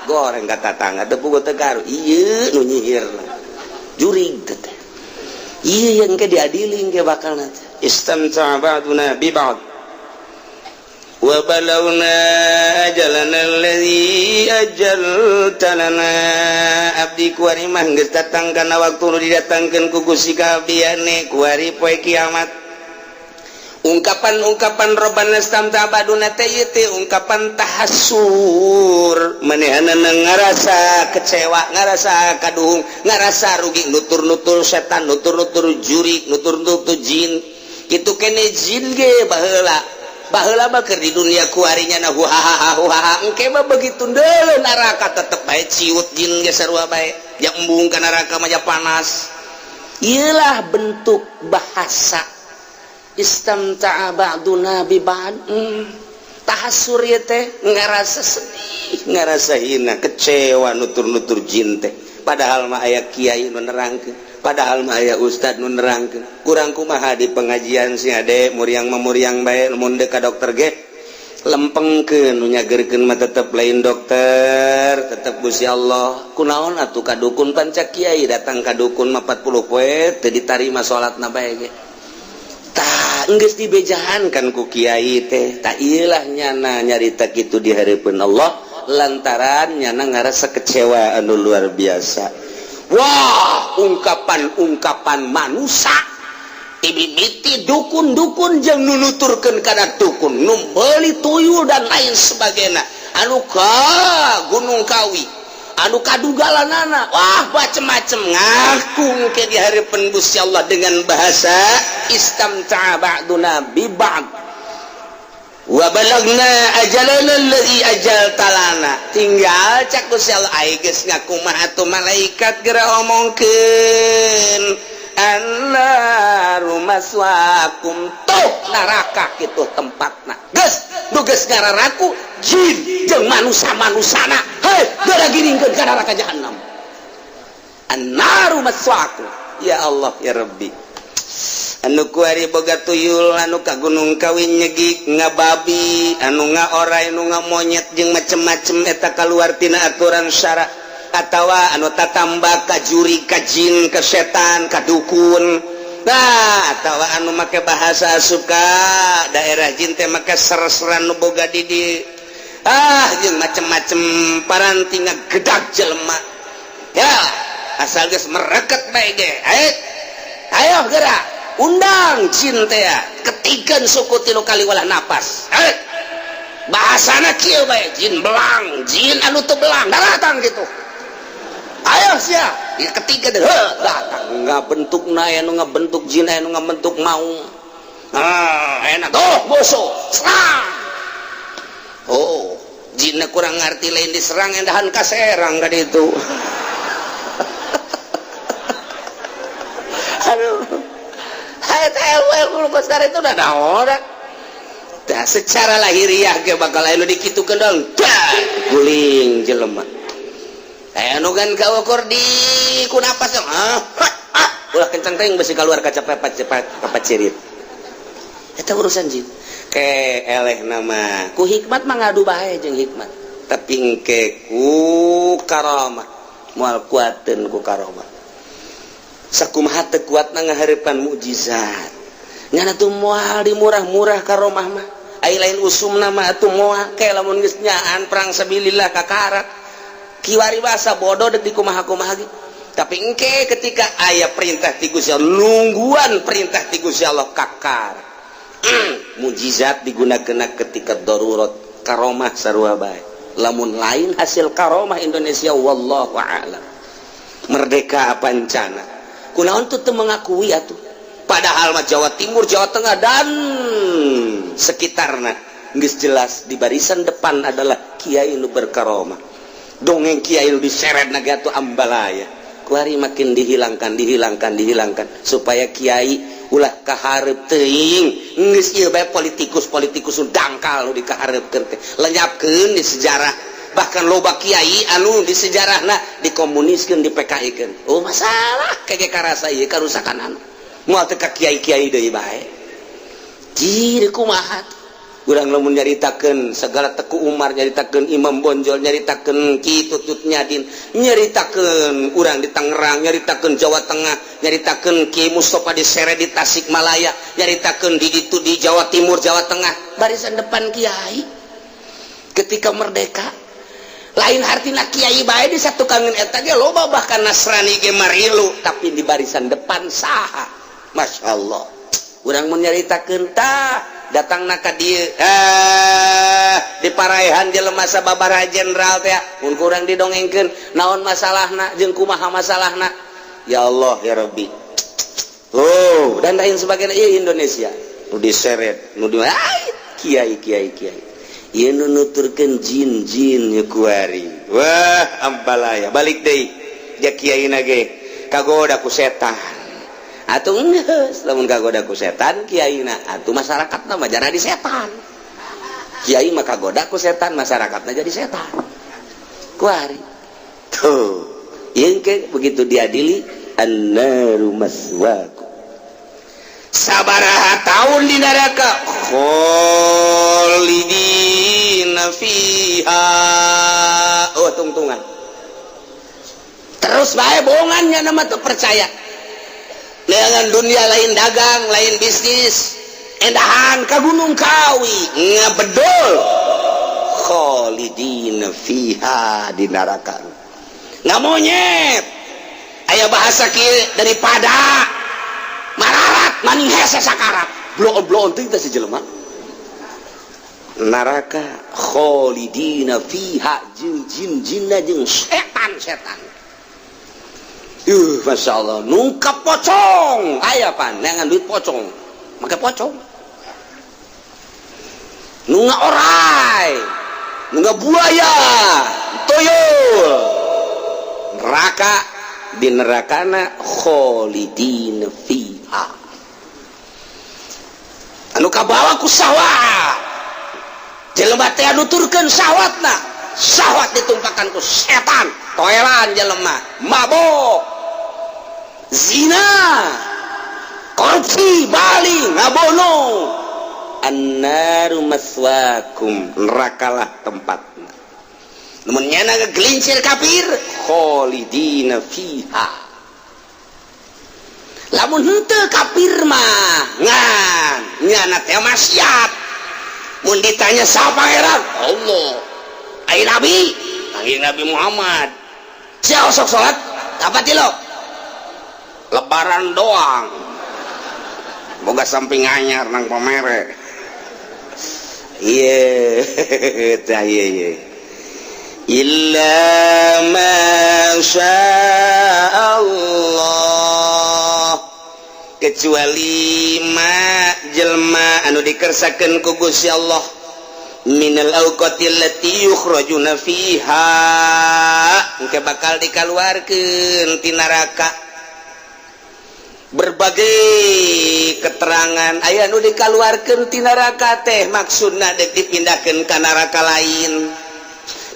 goreng ka tatangga teu puguh teu karu ieu nu nyihirna jurig teh ieu yang ke diadili engke bakalna istamta' ba'duna bi ba'd wa balawna ajalana alladzi ajalta lana abdi kuari mah geus datang kana waktu nu didatangkeun ku Gusti kabiyane kuari poe kiamat ungkapan Rabbana istamta' ba'duna teh ungkapan tahassur manehna ngarasa kecewa ngarasa kaduhung ngarasa rugi nutur-nutur setan nutur-nutur jurig nutur-nutur jin kitu kene jin ge baheula mah keur di dunia kuarinya na huhaha engke mah begitu deuleu neraka tetep bae ciut jin ge sarua bae yang embung ka neraka mah panas ieulah bentuk bahasa istamta'a ba'duna bi ba'd tahassur ieu teh ngarasa sedih ngarasa hina kecewa nutur-nutur jin teh padahal mah aya kiai nu nerangkeun padahal mah aya ustad nu nerangkeun kurang kumaha di pengajian sing ade muriang bae mun deuk ka dokter ge lempengkeun nu nyageurkeun mah tetep lain dokter tetep Gusti Allah kunaon atuh ka dukun pancak kiai datang ka dukun mah 40 poe teu ditarima salatna bae ge geus dibejahankan ku kiai teh tak iyalah nyana nyarita kitu di hareupeun Allah lantaran nyana ngarasa kecewa anu luar biasa. Wah, ungkapan-ungkapan manusia ibibiti dukun-dukun jeung nu nuturkeun kana dukun nu meuli tuyul dan lain sebagainya anu ka Gunung Kawi anu kadugalanana wah macem-macem ngaku ke di hareupeun Gusti Allah dengan bahasa istamta'a ba'duna bi ba'd wa balagna ajalana allazi ajaltalana tinggal cak Gusti Allah ai geus ngakumaha atuh malaikat geura omongkeun annaru maswaakum tuh neraka kitu tempatna geus nu geus ngararaku jin jeung manusa-manusana hei geura giringkeun ka neraka jahanam annaru maswaakum ya Allah ya Rabbi anu kuari boga tuyul anu ka Gunung Kawi nyegik ngababi anu ngaoray anu ngamonyet jeung macem-macem eta kaluar tina aturan syara atawa anu tatamba ka juri ka jin ka setan ka dukun nah atawa anu make bahasa suka daerah jin teh make ser-seran nu boga di jeung macem-macem paranti ngagedag jelema ya asal geus mereket bae ge ayo geura undang jin teh ketikeun suku tilu kali walah napas bahasana kieu bae jin belang jin anu teu belang datang gitu ayo sia ya ketiga deh datang nggak bentuk naik nu nggak bentuk jin nu nggak bentuk maung enak boso serang jinnya kurang ngerti lain diserang endahan kaserang kan itu aduh hayat sekarang itu udah ada orang secara lahiriah ke bakal lain dikitukeun dong guling jelema anu kan kawakor di kunapas dong ulah kencang teuing besi keluar kaca pepat cirit eta urusan jin ke eleh nama ku hikmat mah ngadu bae jeung hikmat tapi engke ku karamah moal kuateun ku karamah sakumaha teu kuatna ngahareupan mukjizat nyana tuh moal dimurah-murah karamah mah ai lain usumna mah atuh moal ke lamun geus nyaan perang sabilillah kakarak kiwari bahasa bodoh dek di kumaha-kumaha gitu. Tapi engke ketika ayat perintah ti Gusti Allah nungguan perintah ti Gusti Allah kakar mujizat digunakeun ketika darurat karomah sarua bae lamun lain hasil karomah Indonesia wallahu a'lam merdeka pancana kunaon teu mengakui atuh padahal mah Jawa Timur Jawa Tengah dan sekitarna geus jelas di barisan depan adalah kiai nu berkaromah dongeng kiai nu diseret naga atuh ambalaya kuari makin dihilangkan supaya kiai ulah kahareup teuing geus ieu bae politikus nu dangkal nu dikahareupeun teh lenyapkeun di sejarah bahkan loba kiai anu di sejarahna dikomuniskeun di PKI-keun masalah kage karasa ieu karusakan anu moal teu ka kiai-kiai deui bae jadi kumaha urang lamun nyaritakeun segala Teku Umar nyaritakeun Imam Bonjol nyaritakeun Ki Tutut Nyadin nyaritakeun urang di Tangerang nyaritakeun Jawa Tengah nyaritakeun Ki Mustofa di Sere di Tasikmalaya nyaritakeun di ditu di Jawa Timur Jawa Tengah barisan depan kiai ketika merdeka lain artina kiai bae di satu kangen eta ge loba bahkan Nasrani ge marilu tapi di barisan depan saha masyaallah urang mun nyaritakeun tah datang ka dieu di paraehan jelema sababaraha jenderal teh mun kurang didongengkeun naon masalahna jeung kumaha masalahna ya Allah ya Rabbi dan lain sebagainya ieu Indonesia nu diseret nu di kiai ieu nu nuturkeun jin-jin nya kuari wah ampalaya balik deui ja kiaina ge kagoda ku setan atuh geus lamun kagoda ku setan kiaina atuh masyarakatna mah jadi setan kiai mah kagoda ku setan masyarakatna jadi setan kuari tuh ieu ke begitu diadili annaru maswaakum sabaraha taun di neraka khalidina fiha tungtungan terus bae bohongannya nama tuh percaya dengan dunia lain dagang lain bisnis endahan ka Gunung Kawi ngabedol khalidina fiha di neraka nggak monyet aya bahasa kieu daripada mararat maning hese sakarat bloon-bloon teh si jelema neraka khalidina fiha jin-jinna jeung setan-setan Masya Allah nungkap pocong aya pan neangan duit pocong maka pocong nunga orai nunga buaya toyol neraka di nerakana khalidina fiha anu kabawa ku sawat jelema teh nuturkeun sawatna sawat ditumpakan ku setan toelan jelema mabok zina korupsi baling ngabono annaru maswakum nerakalah tempatna namun nyana ngegelincir kafir khalidina fiha lamun henteu kafir mah ngan nyana teh maksiat mun ditanya sa pangeran Allah ai nabi panggil Nabi Muhammad sia sok salat apa ti lo lebaran doang boga samping anyar nang pamere iya tah iya illa ma Allah kecuali ma jelma anu dikersakeun ku Gusti Allah minal auqatil lati yukhrajuna fiha engke bakal dikaluarkeun ti neraka berbagai keterangan aya nu dikaluarkeun ti neraka teh maksudna dek dipindahkeun ka neraka lain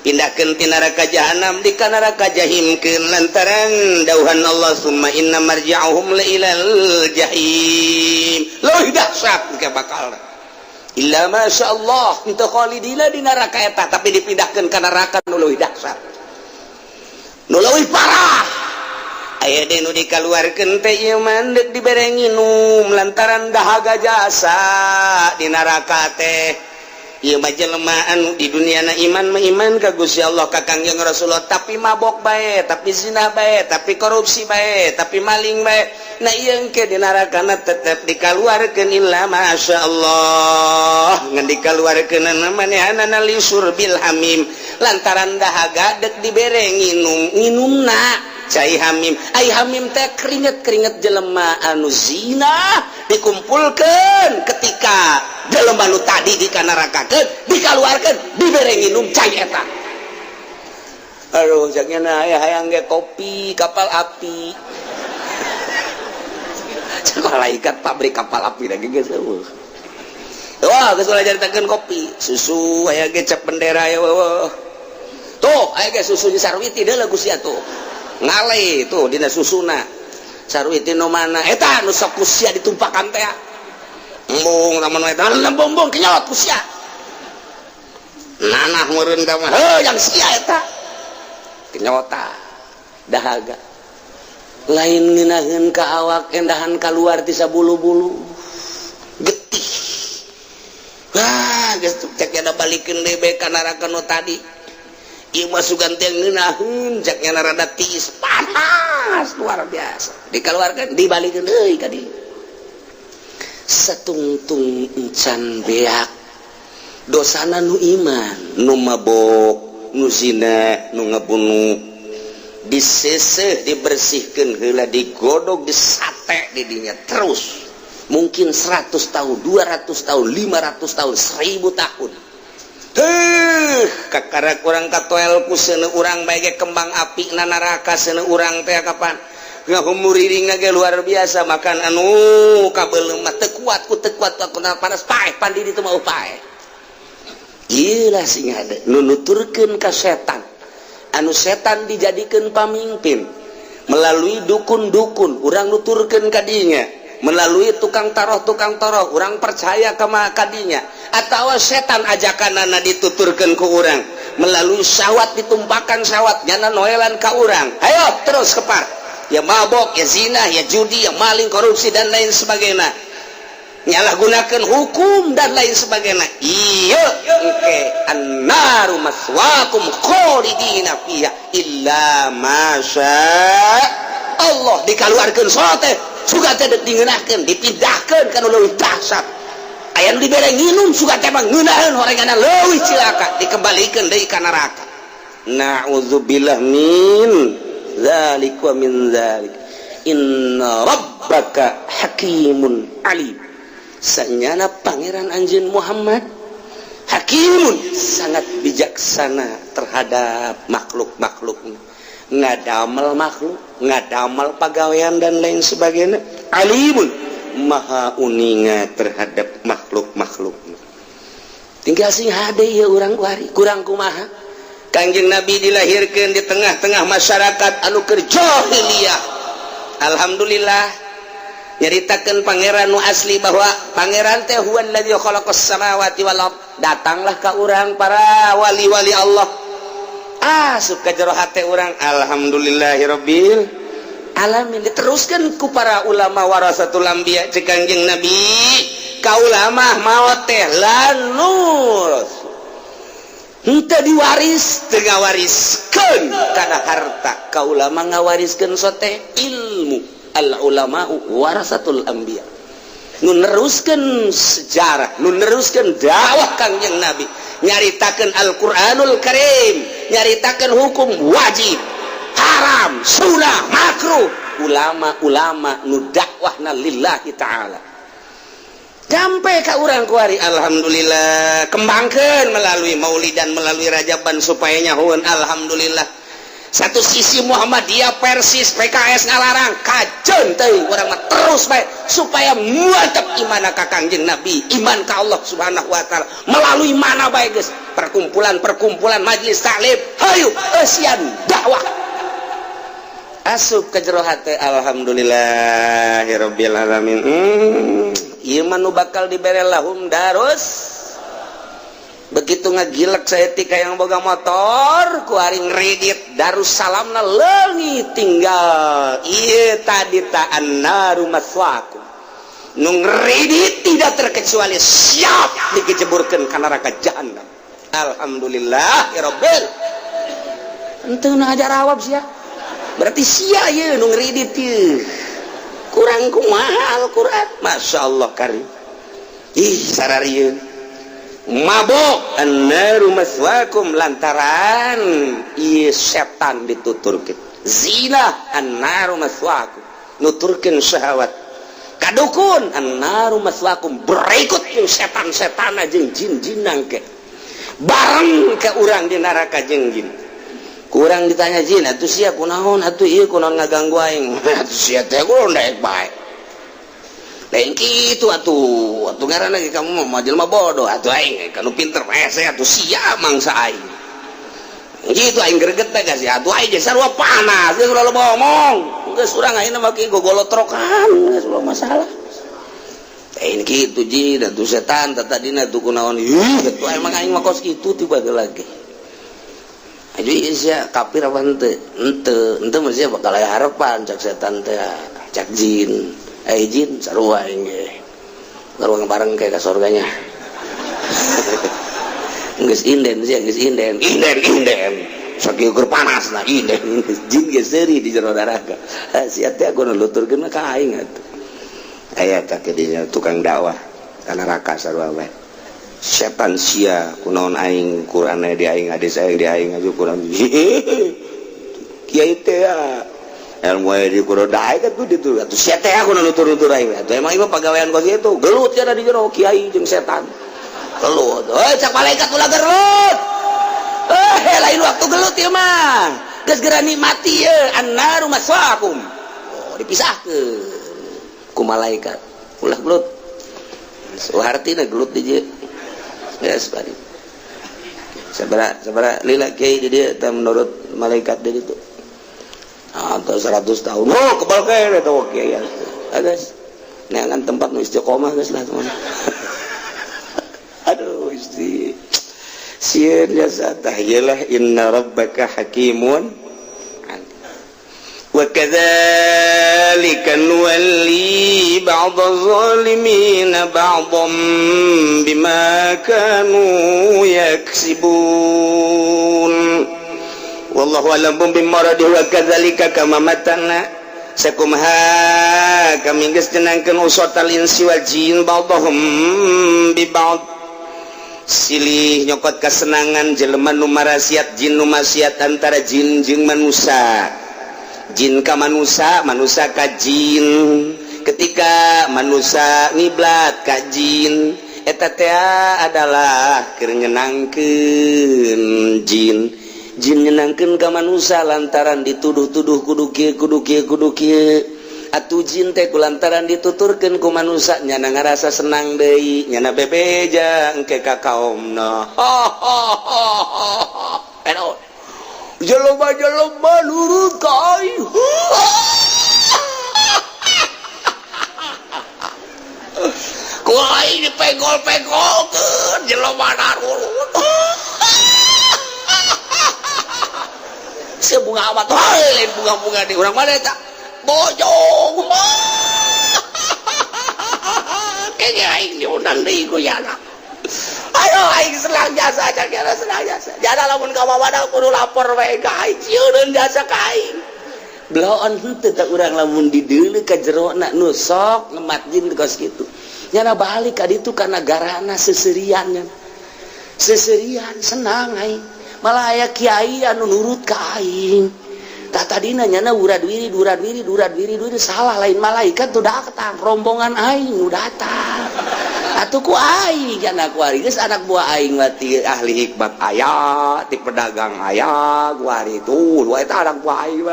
pindahkeun ti neraka jahanam di ka neraka jahimkeun lantaran dauhan Allah summa inna marji'uhum la ilal jahim leuwih dahsyat engke bakal illa masyaallah henteu khalidina di neraka eta tapi dipindahkeun ka neraka nu leuwih dahsyat nu leuwih parah aya deui nu dikaluarkeun teh ieu mah deuk dibere nginum lantaran dahaga jasa di neraka teh ieu mah jelema anu di duniana iman mah iman ka Gusti Allah ka Kangjeng Rasulullah tapi mabok bae tapi zina bae tapi korupsi bae tapi maling bae nah ieu engke di narakana tetep dikaluarkeun illa masyaallah ngan dikaluarkeun manehna li surbil hamim lantaran dahaga deuk dibere nginumna cai hamim ai hamim teh keringet jelema anu zina dikumpulkeun ketika jelema nu tadi di nerakakeun dikaluarkeun dibere nginum cai eta aduh jangna aya hayang ge kopi kapal api malaikat pabrik kapal api lagi geus eueuh wah geus ulah jaritakeun kopi susu aya ge cap bendera ya weuh tuh aya ge susunya Sarwiti deuleuh Gusti atuh ngale tuh dina susuna Sarwiti nu mana eta nu sok kusia ditumpakan teh embung lamun eta lembung kenyot kusia nanah meureun ka mah heuh yang sia eta kenyota dahaga lain ngeunaheun ka awak endahan kaluar ti sabulu-bulu getih wah geus cek nya balikeun deui bae ka neraka nu tadi ieu mah sugan teh ngeunaheun cek nya rada tiis panas luar biasa dikaluarkeun dibalikeun deui ka dieu satungtung encan beak dosana nu iman nu mabok nu zina nu ngabunuh diseseh dibersihkeun heula digodog disate di dinya terus mungkin 100 tahun 200 tahun 500 tahun 1000 tahun kakara kurang katoel ku seuneu urang bae ge kembang api na neraka seuneu urang teh kapan ngahumur iringna ge luar biasa makan anu kabeuleuh mah teu kuat ku panas paeh pandi ditu mah paeh ieu lah sing hade nu nuturkeun ka setan anu setan dijadikan pamimpin melalui dukun-dukun urang nuturkeun ka dinya melalui tukang toroh urang percaya ka kadinya atawa setan ajakanana dituturkeun ku urang melalui syahwat ditumpakan syahwat nyana noelan ka urang ayo terus kepar ya mabok ya zina ya judi ya maling korupsi dan lain sebagainya nyalahgunakeun hukum dan lain sebagainya. Ieu engke annaru maswaakum khalidina fiha illa masya Allah. Dikaluarkeun salat teh suga teh dingeunahkeun dipindahkeun kana leuwih dahsyat. Aya nu dibere nginum suga teh mah ngeunaheun horenganna leuwih cilaka dikembalikeun deui ka neraka. Na'udzubillah min dzalik wa min dzalik. Inna rabbaka hakimun alim. Sanyana pangeran anjeun Muhammad hakimun, sangat bijaksana terhadap makhluk-makhluknya. Ngadamel makhluk, ngadamel pagawean dan lain sebagainya. Alimun, maha uninga terhadap makhluk-makhluknya. Tinggal sing hade ya urang kuari, kurang kumaha. Kangjeng Nabi dilahirkan di tengah-tengah masyarakat anu keur jahiliyah. Alhamdulillah nyaritakeun pangeran nu asli bahwa pangeran teh huwallazi khalaqas samawati wal ard. Datanglah ka urang para wali-wali Allah. Asup ka jero hate urang, alhamdulillahirabbil alamin. Diteruskeun ku para ulama warasatul anbiya cek Kangjeng Nabi, ka ulama maot teh lanur henteu diwaris teu ngawariskeun kana harta. Ka ulama ngawariskeun sote ilmu. Al ulama'u warasatul anbiya. Nu neruskeun sejarah, nu neruskeun dakwah Kangjeng Nabi, nyaritakeun Al-Qur'anul Karim, nyaritakeun hukum wajib, haram, sunnah, makruh. Ulama-ulama nu dakwahna lillahi taala. Sampai ka urang kuari, alhamdulillah kembangkeun melalui maulidan, melalui rajaban supaya nyahoeun. Alhamdulillah. Satu sisi Muhammadiyah, Persis, PKS ngalarang, kajen teuing urang mah terus bae supaya mantap iman ka Kangjeng Nabi, iman ka Allah Subhanahu wa taala. Melalui mana bae geus? Perkumpulan majelis taklim. Hayu eusian dakwah. Asup ka jero hate alhamdulillahirabbil alamin. Ieu mah nu bakal dibere lahum darus. Begitu ngagilek saya tika yang boga motor kuari ngredit Darussalamna leungit tinggal ieu tadi ta annaru maswaakum. Nu ngredit tidak terkecuali siap dikejeburkeun ka neraka jahanam. Alhamdulillah ya rabbil. Henteu na ajar awab sia. Berarti sia ieu nu ngredit ieu. Kurang kumaha Al-Qur'an. Masyaallah karim. Ih sararieun. Mabok annaru maswaakum lantaran ieu setan dituturkeun. Zina annaru maswaakum nuturkeun syahwat. Kadukun annaru maswaakum berikut jeung setan-setan jeung jin-jinang ke. Bareng ke urang di neraka jeung jin. Kurang ditanya jin, atuh sia kunaon atuh ieu kunaon ngaganggu aing. Atuh sia teh kudu daek bae. Lain kitu atuh ngaranna ge kamu mah jelema bodoh atuh aing kanu pinter hese atuh sia mangsa aing. Kitu aing greget teh geus atuh aing sarua panas geus ulah loba omong. Geus urang ayeuna mah ki gogolotrokan geus ulah masalah. Lain kitu jin atuh setan tadina tuh kunaon ih atuh emang aing mah kos kitu tiba lagi. Aja sia kafir apa henteu? Henteu mah sia bakal aya harapan cak setan teh cak jin. Jin sarua aing ge. Sarua bareng ke surganya. Geus inden sia geus inden. Sakieu keur panasna inden. Jin ge seuri di jero neraka. Sia teh kudu nuturkeun ka aing atuh. Aya teh dinya tukang dakwah ka neraka sarua bae. Setan sia kunaon aing Qur'an di aing hades aing di aing aju Qur'an. Kiai teh ilmu di kudu daek atuh ditu atuh sia teh aku nutur-nutur aing atuh emang ieu pagawean kos itu gelut cenah di jero kiai jeung setan gelut cak malaikat ulah gelut lain waktu gelut ieu mah geus geura nikmati ieu annaru maswaakum dipisahkeun ku malaikat ulah gelut suhartina gelut di dieu geus bari sabaraha lila kiai di dieu teh menurut malaikat di ditu atau 100 tahun. Oh, kebal kene tuh kiai. Guys. Neangan tempat nu istiqomah geus lah teman. Aduh, isti. Sieun jasa tahyalah inna rabbaka hakimun. Wa kadzalika nuwalli ba'dadh zalimina ba'dhum bima kanu yaksibun wallahu a'lam bimmaradi wa kadzalika kama matana sakumha kami geus tenangkeun usatal insi wal jin ba'dhum bi ba'd silih nyokot kasenangan jelema nu marasiat jin nu maksiat antara jin jeung manusia jin ka manusia manusia ka jin ketika manusia ngiblat ka jin eta teh adalah keur nyenangkeun jin nyenangkeun ka manusia lantaran dituduh-tuduh kudu kieu atuh jin teh kulantaran dituturkeun ku manusia nyana ngarasa senang deui nyana bebeja engke ka kaumna jelema nurut ka aing ku aing dipegol-pegolkeun jelema nurut sebunga amat lain bunga-bunga di urang mana eta bojong kayaknya aing diundang deui ku yana ayo aing selang jasa aja kira selang jasa jasa lamun ka mamana kudu lapor wae ka aing sieun jasa ka aing bloon henteu teh urang lamun dideuleu ka jerona nu sok ngemat jin kos kitu nyana balik ka ditu ka nagarana seserian senang aing malah aya kiai anu nurut ka aing tak tadina nyana urad wiri salah lain malaikat tuh datang rombongan aing nu datang atuh ku aing kana ku ari geus anak buah aing mati ahli hikmat aya ti pedagang aya ku ari tuh eta anak buah aing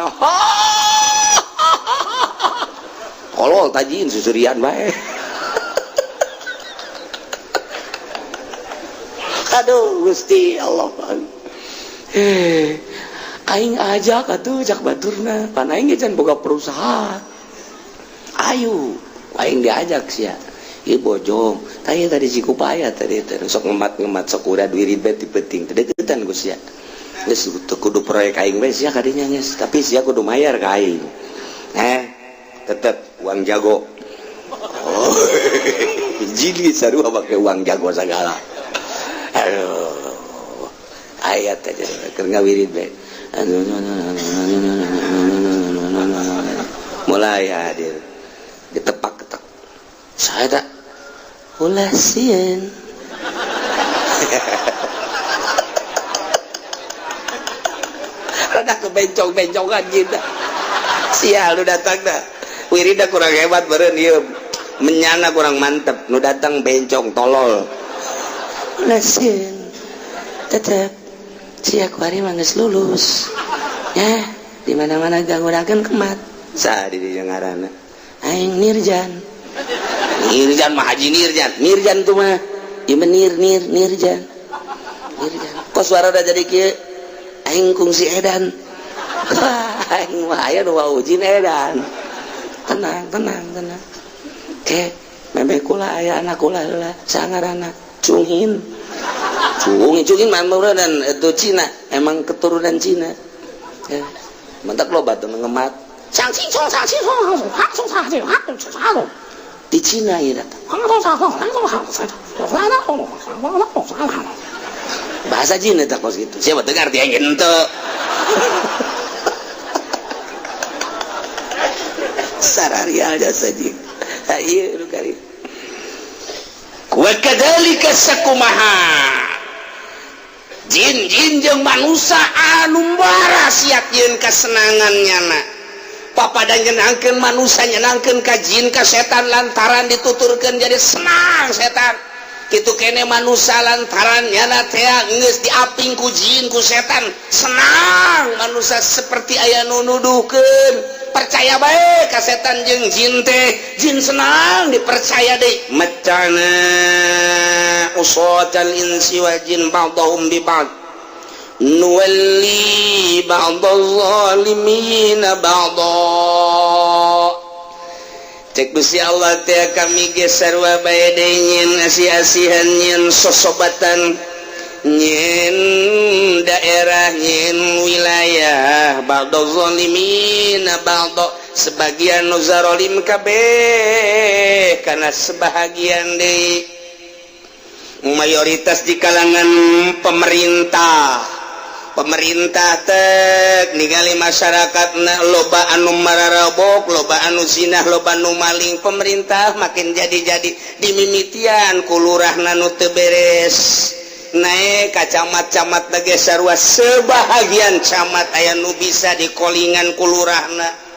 kolol tajin susurian bae aduh Gusti Allah aing ajak atuh jak baturna pan aing can boga perusahaan ayo aing diajak sia ieu bojong tanya tadi Cikupaya tadi sok ngemat sok urad wirid bae ti penting teu deukeutan ku sia geus kudu proyek aing bae sia kadinya geus tapi sia kudu mayar ka aing tetep uang jago jili sarua make uang jago segala aduh ayat aja keur ngawirid bae mulai hadir ditepak-tepak saya tak ulah sieun rada kebencong-bencongan gitu sial lu datang dah wirida kurang hebat beureun ieu menyana kurang mantep nu datang bencong tolol ulah sieun tetep sia kuari mah geus lulus ya di mana-mana ganggudakeun kemat sa di dieu ngaranna aing Nirjan mah Haji Nirjan tuh mah ieu Nirjan kos suara udah jadi kieu aing kungsi edan aing mah aya nu wawujin edan tenang ke meme kula aya anak kula heula sangaranna Cunghin mah dan itu Cina emang keturunan Cina ya mantap lo batu ngemat di Cina ya datang bahasa Cina tak kos gitu siapa dengar dia gitu sararia jasa jing ayo lu kari wa kadzalika sakumaha jin jeung manusia anu marasiat yeun kasenangannya na papada nyenangkeun manusia nyenangkeun ka jin ka setan lantaran dituturkeun jadi senang setan kitu kene manusia lantaran nyana teh geus diaping ku jin ku setan senang manusia seperti aya nu nuduhkeun percaya bae ka setan jeung jin teh jin senang dipercaya deui macana usatal insi wal jin ba'dhum bi ba'd nuwalli ba'dadh zalimina ba'dha cek Gusti Allah teh kami ge sarua bae deui nyin asih-asihan nyin sosobatan nyin daerah nyin wilayah ba'dadh zalimina ba'dha sebagian nu zalim kabeh karena sebahagian di mayoritas di kalangan pemerintah tek ningali masyarakat loba anu mararabok, loba anu zinah, loba anu maling. Pemerintah makin jadi dimimitian kulurahna nu teu beres naik ka camat-camat nage sarua sebahagian camat aya nu bisa dikolingan kulurahna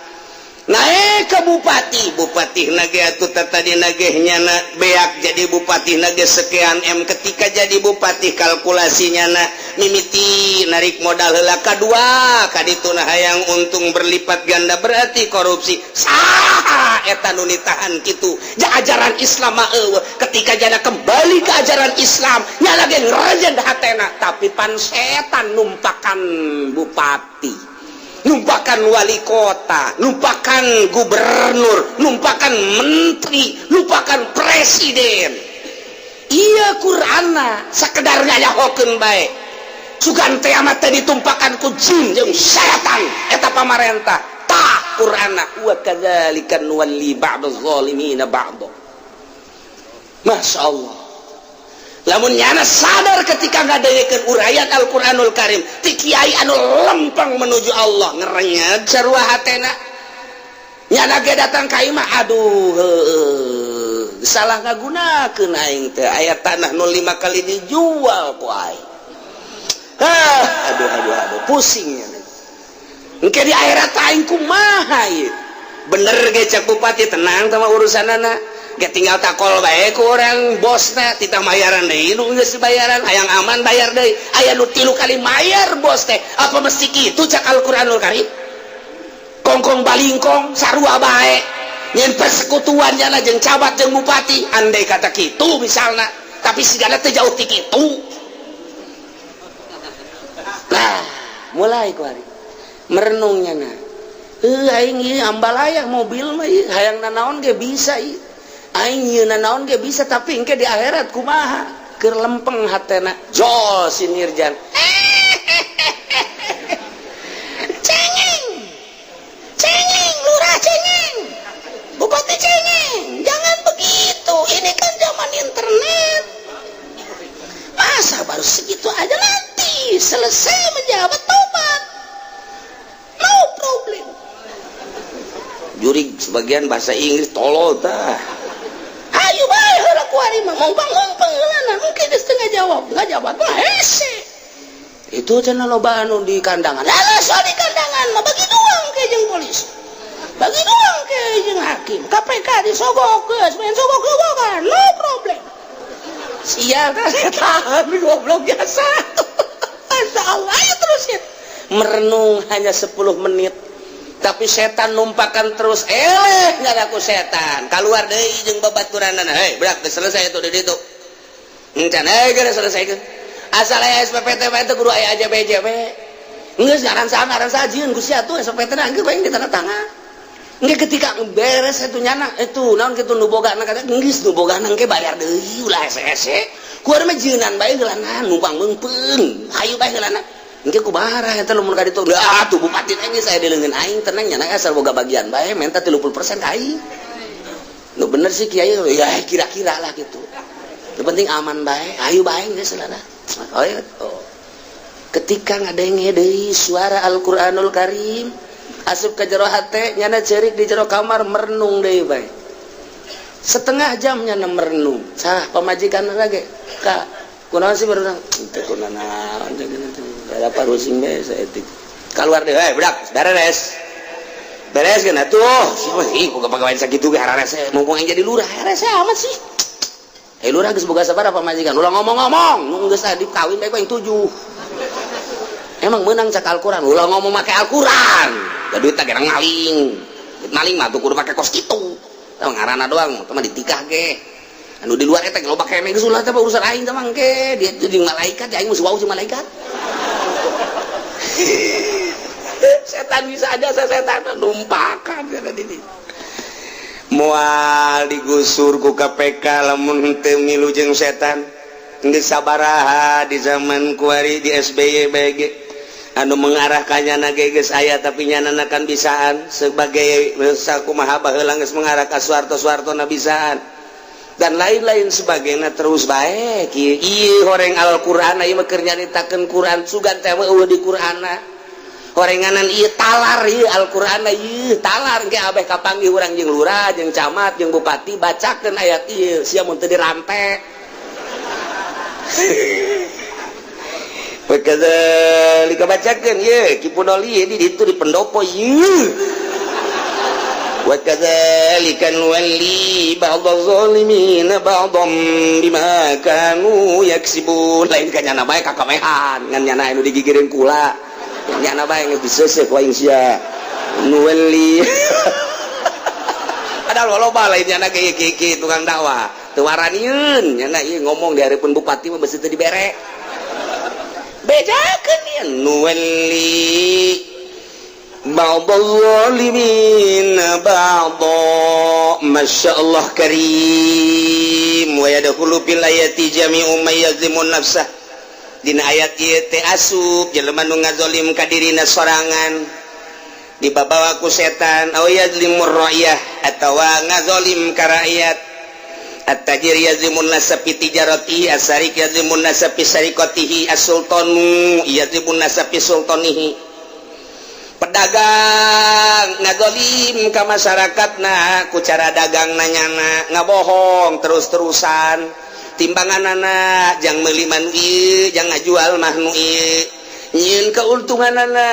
naik ke bupati nage atuh tadi nagehnya beak jadi bupati nage sekian M. Ketika jadi bupati kalkulasinya mimiti narik modal heula kadua kaditu hayang untung berlipat ganda berarti korupsi saha eta nu nitahan kitu ajaran Islam mah ketika jana kembali ke ajaran Islam nya lagi ngerajen hatena tapi pan setan numpakan bupati, numpakan wali kota, numpakan gubernur, numpakan menteri, numpakan presiden. Iya Qur'ana sakedar ngayahokeun bae. Sugan teh amat teh ditumpakan ku jin jeung setan eta pamarentah. Tah Qur'ana wa kadzalika nuwalli ba'dadz zalimina ba'd. Masyaallah. Lamun nyana sadar ketika ngadayekeun urayat Al-Qur'anul Karim ti kiai anu lempeng menuju Allah ngerenyet sarua hatena nyana ge datang ka imah aduh salah ngagunakeun aing teh aya tanah 05 kali dijual ku aing aduh pusingnya engke di akhirat aing kumaha ieu bener ge cek bupati tenang sama urusanana gak tinggal takol bae ku orang bosna titah mayaran deui nu geus bayaran hayang aman bayar deui aya nu 3 kali mayar bos teh apa mesti kitu cak Al-Qur'anul Karim kongkong balingkong sarua bae nyen persekutuannya jeung cabat jeung bupati andai kata kitu misalna tapi sigana teh jauh ti kitu nah mulai ku ari merenungnya aing ieu ambal aya mobil mah hayang nanaon ge bisa ieu aing ieu nanaon ge bisa tapi engke di akhirat kumaha keur lempeng hatena jol si Nirjan cengeng lurah cengeng bupati cengeng jangan begitu ini kan zaman internet masa baru segitu aja nanti selesai menjabat tobat no problem jurig sebagian bahasa Inggris tolol tah ayo bae heula ku ari mah ngompang-ngompang heulana engke geus teu ngajawab mah hese itu cenah loba anu di kandangan lah soal di kandangan mah bagi doang ke jeung polisi bagi doang ke jeung hakim KPK disogok geus main sogok-sogokan no problem sia teh tahan goblok biasa masyaallah ayo terus ya merenung hanya 10 menit tapi setan numpakan terus ngadaku setan keluar deui jeung babaturanana hei brak selesai itu di ditu encan geus selesai asal aya SPPT mah teh kudu aya AJB geus ngaran saha jieun Gusti atuh SPPT na geus bae ditandatangan engke ketika beres itu nyana itu naon kitu nu bogana kata geus nu bogana engke bayar deui ulah hese ku ari mah jieunan bae geulanan numpang meungpeung hayu bae geulanan engke kumaha eta lamun ka ditu atuh bupati teh geus aya di leungeun aing tenang nya asal boga bagian bae menta 30% ka aing nu bener sih kiai ya kira-kira lah gitu yang penting aman bae ayo bae geus cenah ketika ngadenge deui suara Al-Qur'anul Karim asup ka jero hate nyana ceurik di jero kamar merenung deui bae setengah jam nyana merenung sah pamajikan lagi ka kunaon sih merenung teu kunaon ada parusing bae saeutik keluar deui budak beres kan atuh ih kok pagawean sakitu ge hararese mumpung yang jadi lurah hararese amat sih lurah geus boga sabaraha pamajikan ulah ngomong-ngomong nu geus adi kawin bae yang 7 emang menang cak Al-Quran ulah ngomong make Al-Quran da duit teh gerang maling mah tuh kudu make kos kitu tah ngaranna doang teh mah ditikah ge anu di luar eta ge loba keneh geus ulah teh urusan aing teh mah engke dia teh jeung malaikat aing mah wau jeung malaikat setan bisa aja setan numpakan kana di moal digusur ku KPK lamun teu milu jeung setan geus sabaraha di zaman kuari di SBY BG anu mengarahkannya nageges saya tapi nyananakan bisaan sebagai sakumaha baheula geus mengarah ka suarto nabisaan dan lain-lain sebagainya terus baik ieu horeng Al-Qur'an ieu mah keur nyaritakeun Quran sugan teh eueuh di Qur'anna horenganan ieu talar ieu Al-Qur'an ieu talar ge abeh kapanggih urang jeung lurah jeung camat jeung bupati bacakeun ayat ieu sia mun teu dirampe Wakadzalika bacakeun ye Kipudoli di ditu di pendopo ye wakadzalika nuwalli ba'dadz zalimin ba'dhum bima kanu yaksibun lain ka nyana bae kakamehan ngan nyana anu digigireun kula nyana bae geus diseuseuh ku aing sia nuwalli padahal loba lain nyana ge tukang dakwah teu waranieun nyana ieu ngomong di hareupeun bupati mah beus teu dibere bedakeun ieu nuwalli ba'dadz zalimin ba'dha masyaallah karim wa yadkhulu fil ayati jami'u may yazlimun nafsah dina ayat ieu teh asup jelema nu ngazolim ka dirina sorangan dibabawa ku setan aw yazlimur ra'iyah atawa ngazolim ka rakyat at-tajir yazlimun nasa fi tijaratihi as-sarik yazlimun nasa fi sarikatihi as-sultanu yazlimun nasa fi sultanihi pedagang ngazolim ka masyarakatna ku cara dagang nanyana ngabohong terus-terusan timbanganana jang meuli manu ieu jang ngajual mah nu ieu nyieun keuntunganana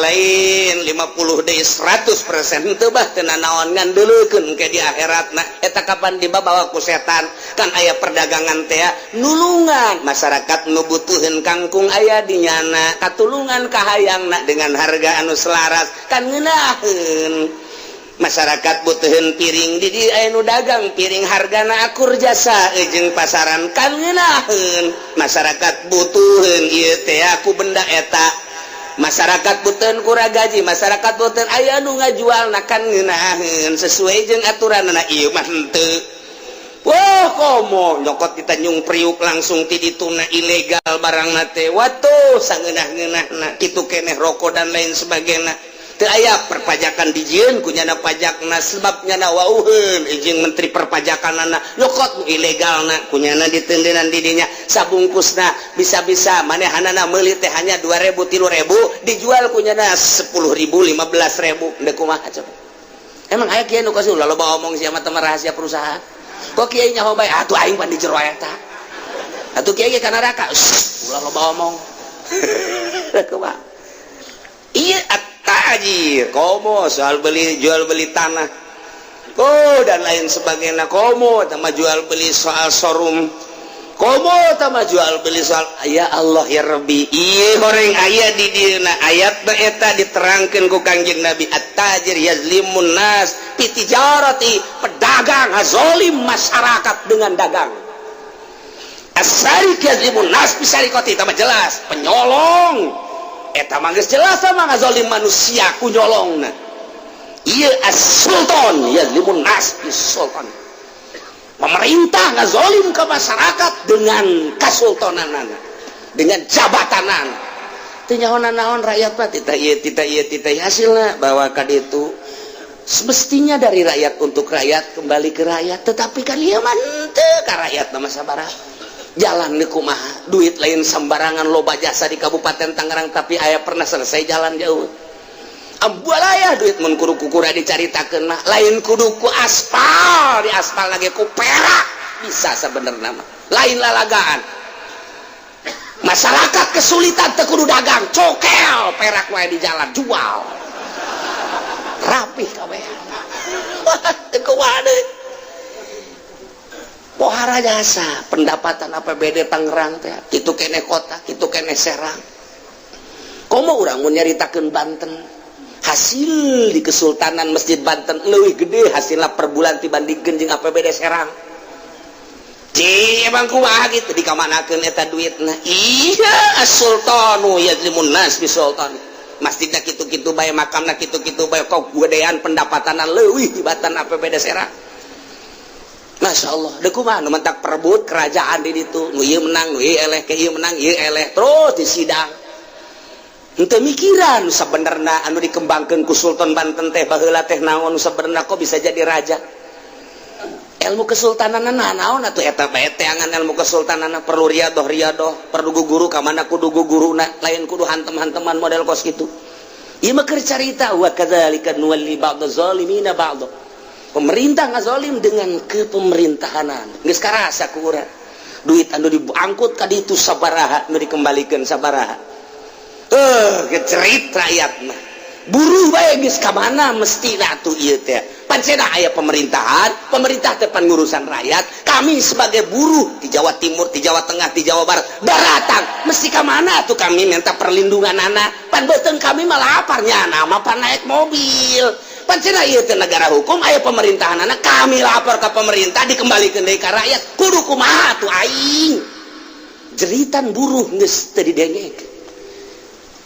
lain 50 deui 100% teu bah teu nanaon ngandeulekeun ke di akhiratna eta kapan dibawa ku setan kan aya perdagangan teh nulungan masyarakat nu butuheun kangkung aya di nyana katulungan ka hayangna dengan harga anu selaras kan ngeunaheun masyarakat butuheun piring di dieu aya nu dagang piring hargana akur jasa jeung pasaran kan ngeunaheun masyarakat butuheun ieu teh aku benda eta masyarakat butuheun kura gaji masyarakat butuheun aya nu ngajualna kan ngeunaheun sesuai jeung aturanna ieu mah henteu wah komo nyokot kita nyung priuk langsung ti dituna ilegal barangna teh watuh sangeunah-ngeunahna kitu keneh rokok dan lain sebagainya teu aya perpajakan dijieun ku nyana pajakna sebab nyana wauheun izin menteri perpajakanana nyokot ilegalna ku nyana ditendenan di dinya sabungkusna bisa-bisa manehanana meuli teh hanya 2.000 3.000 dijual ku nyana 10.000 15.000 deuk kumaha coba emang aya kieu nu kasih loba omong sia mah teh rahasia perusahaan kok kieu nyaho bae atuh aing pan di jero eta atuh kieu ge ka neraka ulah loba omong kumaha ieu tajir komo soal beli jual beli tanah dan lain sebagainya komo sama jual beli soal showroom komo sama jual beli soal ya Allah ya Rabbi ieu goreng aya di dina ayatna eta diterangkeun ku Kangjeng Nabi at-tajir yazlimun nas fi tijarati pedagang zalim masyarakat dengan dagang as-sarik yazlimun nas fi sarikati tambah jelas penyolong eta mah geus jelas sama ngazolim manusia ku nyolongna ieu as-sultan yazlimun nas bis-sultan pemerintah ngazolim ke masyarakat dengan kasultananana dengan jabatanana teu nyaho-naon rakyat mah tita ieu hasilna bahwa ka ditu semestinya dari rakyat untuk rakyat kembali ke rakyat tetapi kan ieu mah teu ka rakyat mah sabaraha jalan nih kumaha duit lain sembarangan loba jasa di Kabupaten Tangerang tapi aya pernah selesai jalan jauh ambalaya duit mun kudu kukura dicaritakeun mah lain kudu ku aspal di aspal lagi ku perak bisa sebenarnya mah lain lalagaan masyarakat kesulitan teu kudu dagang cokel perak wae di jalan jual rapih kabehan teu kumaha deui pohara jasa pendapatan APBD Tangerang teh kitu keneh kota kitu keneh Serang komo urang mun nyaritakeun Banten hasil di Kesultanan Masjid Banten leuwih gede hasilna per bulan dibandingkeun jeung APBD Serang emang kumaha gitu dikamanakeun eta duitna iya as-sultanu yazlimun nas bisultan masjidna kitu-kitu bae makamna kitu-kitu bae kok gedean pendapatanna leuwih tibatan APBD Serang Masya Allah, deh kumaha nu mentak perebut kerajaan di ditu, nu ieu menang, nu ieu eleh, ke ieu menang, ieu eleh, terus di sidang. henteu mikiran sabenerna anu dikembangkeun ku Sultan Banten teh baheula teh naon sabenerna kok bisa jadi raja. Ilmu kesultananana naon atuh eta bae teangan ilmu kesultananana perlu riadoh perlu guru ka mana kudu guruna lain kudu hantem-hanteman model kos kitu. Ieu mah keur carita wa kadzalika nuwalli ba'd zalimina ba'd. Pemerintah ngazolim dengan kepemerintahanan. Geus karasa ku urang. Duit anu diangkut ka ditu sabaraha nu dikembalikeun sabaraha. Gecerit rakyatna. Buruh bae geus ka mana mestina atuh ieu teh. Pancena aya pemerintahan, pemerintah teh pan ngurusan rakyat. Kami sebagai buruh di Jawa Timur, di Jawa Tengah, di Jawa Barat daratang. Mesti ka mana atuh kami minta perlindungan anak. Pan beuteung kami mah laparnya nama pan naik mobil. Pancena ieu teh negara hukum aya pemerintahan anak. Kami lapor ke pemerintah dikembalikeun deui ka rakyat. Kudu kumaha atuh aing. Jeritan buruh geus teu didengek.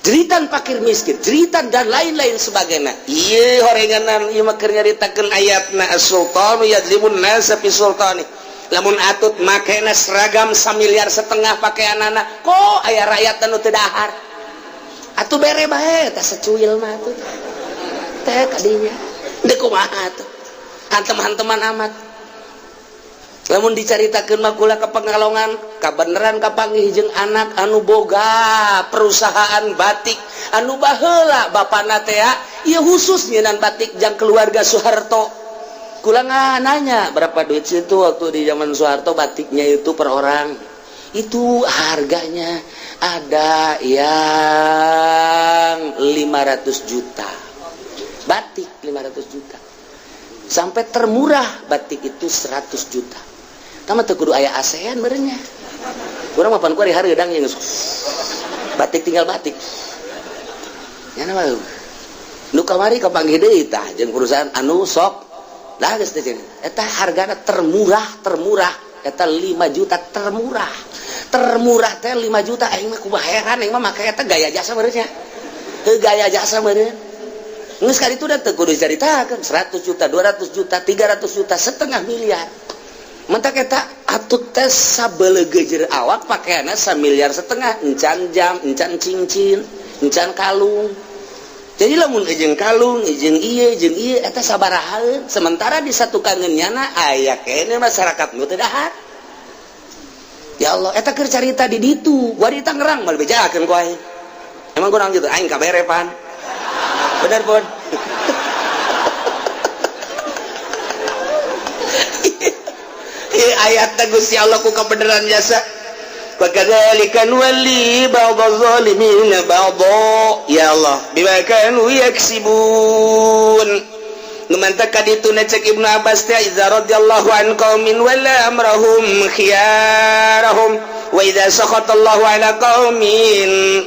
Jeritan fakir miskin, jeritan dan lain-lain sebagainya. Iya horenganan ieu mah keur nyaritakeun ayatna as-sultanu yadzibun nasa fi sultani. Lamun atut makena seragam 1,5 miliar pakaianana, kok aya rakyat anu teu dahar. Atuh bere bae tah sacuil mah atuh. Teh kadinya. Deuk kumaha atuh. Hantem-hanteman amat. Lamun dicaritakeun mah kula kepengalongan kabeneran kapanggih jeung anak anu boga perusahaan batik anu baheula bapana teh ieu khusus nyeunan batik jang keluarga Soeharto. Kula nanya berapa duit situ waktu di zaman Soeharto batiknya itu per orang. Itu harganya ada yang 500 juta. Batik 500 juta. Sampai termurah batik itu 100 juta. Tama teu kudu aya ASEAN beureunya. Urang mah pan ku ari hareudang yang batik tinggal batik. Nya mah nu kamari kapanggih deui tah jeung perusahaan anu sok da geus teh eta hargana termurah eta 5 juta termurah teh 5 juta aing mah kumaha heran aing mah make eta gaya jasa beureunya. Gaya jasa meureun. Geus kali itu da teu kudu dicaritakeun 100 juta, 200 juta, 300 juta, 1,5 miliar. Mentak eta atut teh sabeuleugeujeur awak pakaianna 1,5 miliar encan jam, encan cincin, encan kalung. Jadi lamun jeung kalung, jeung ieu eta sabarahaeun. Sementara di satu kangeunnyana aya keneh masyarakat nu teu dahar. Ya Allah, eta keur carita di ditu. Gua di Tangerang mah bejakeun ku aing. Emang kurang gitu, aing kabere pan. Bener pun. Ayat Gusti Allah ku kebenaran jasa. Wa kadzalika nuwalli ba'd az-zalimin ba'd. Ya Allah, bima kanu yaksibun. Numantak kaditu cek Ibnu Abbas teh idza radhiyallahu an qaumin wala amrahum khiyarahum wa idza sakhatallahu ala qaumin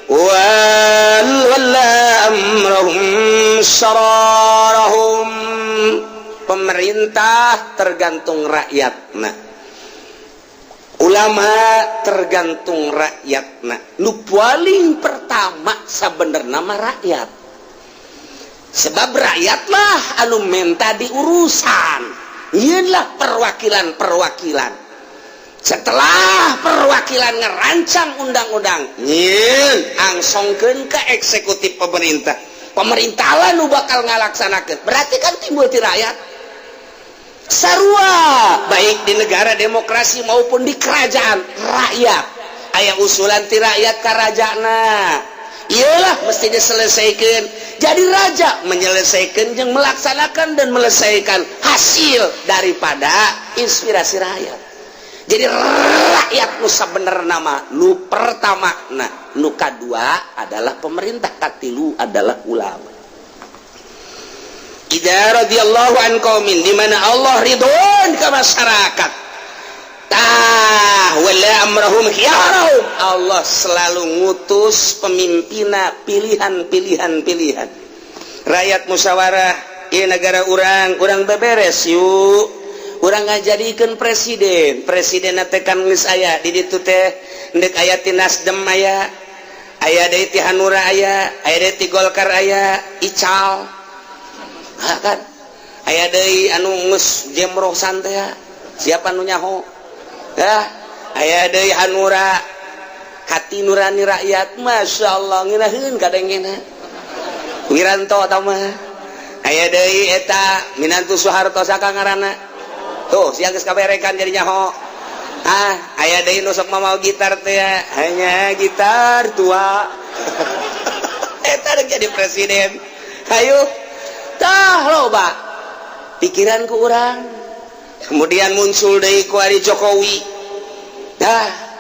wala amrahum syararahum. Pemerintah tergantung rakyatna, ulama tergantung rakyatna. Nu paling pertama sabenerna mah rakyat, sebab rakyatlah anu menta diurusan. Ieunlah perwakilan. Setelah perwakilan ngerancang undang-undang, nyieun angsongkeun ka eksekutif pemerintah. Pemerintah lah nu bakal ngalaksanakeun. Berarti kan timbul ti rakyat. Sarua baik di negara demokrasi maupun di kerajaan rakyat aya usulan ti rakyat ka rajana iyalah mesti diselesaikan. Jadi raja menyelesaikan jeung melaksanakan dan melesaikan hasil daripada inspirasi rakyat. Jadi rakyat nu sabenerna mah nu pertama nu kadua adalah pemerintah, katilu adalah ulama. Idza radhiyallahu an qaumin, di mana Allah ridwan ke masyarakat. Wala amrahum khiyarahum. Allah selalu ngutus pemimpinna pilihan. Rakyat musyawarah, ieu negara urang beberes yuk. Urang ngajadikeun presiden teh kan geus aya di ditu teh endek aya ti Nasdem aya deui ti Hanura aya deui ti Golkar aya Ical. Kan aya deui anu geus jemroh santai siapa nu nyaho aya deui Hanura hati nurani rakyat. Masya Allah ngeunaheun kadengena Wiranto atau mah aya deui eta Minantu Soeharto saka ngaranna tuh siang geus kaberekan jadinya ho aya deui nu sok mau gitar teh hanya gitar tua eta rek jadi presiden hayu tah loba pikiran ku urang kemudian muncul deui ku ari Jokowi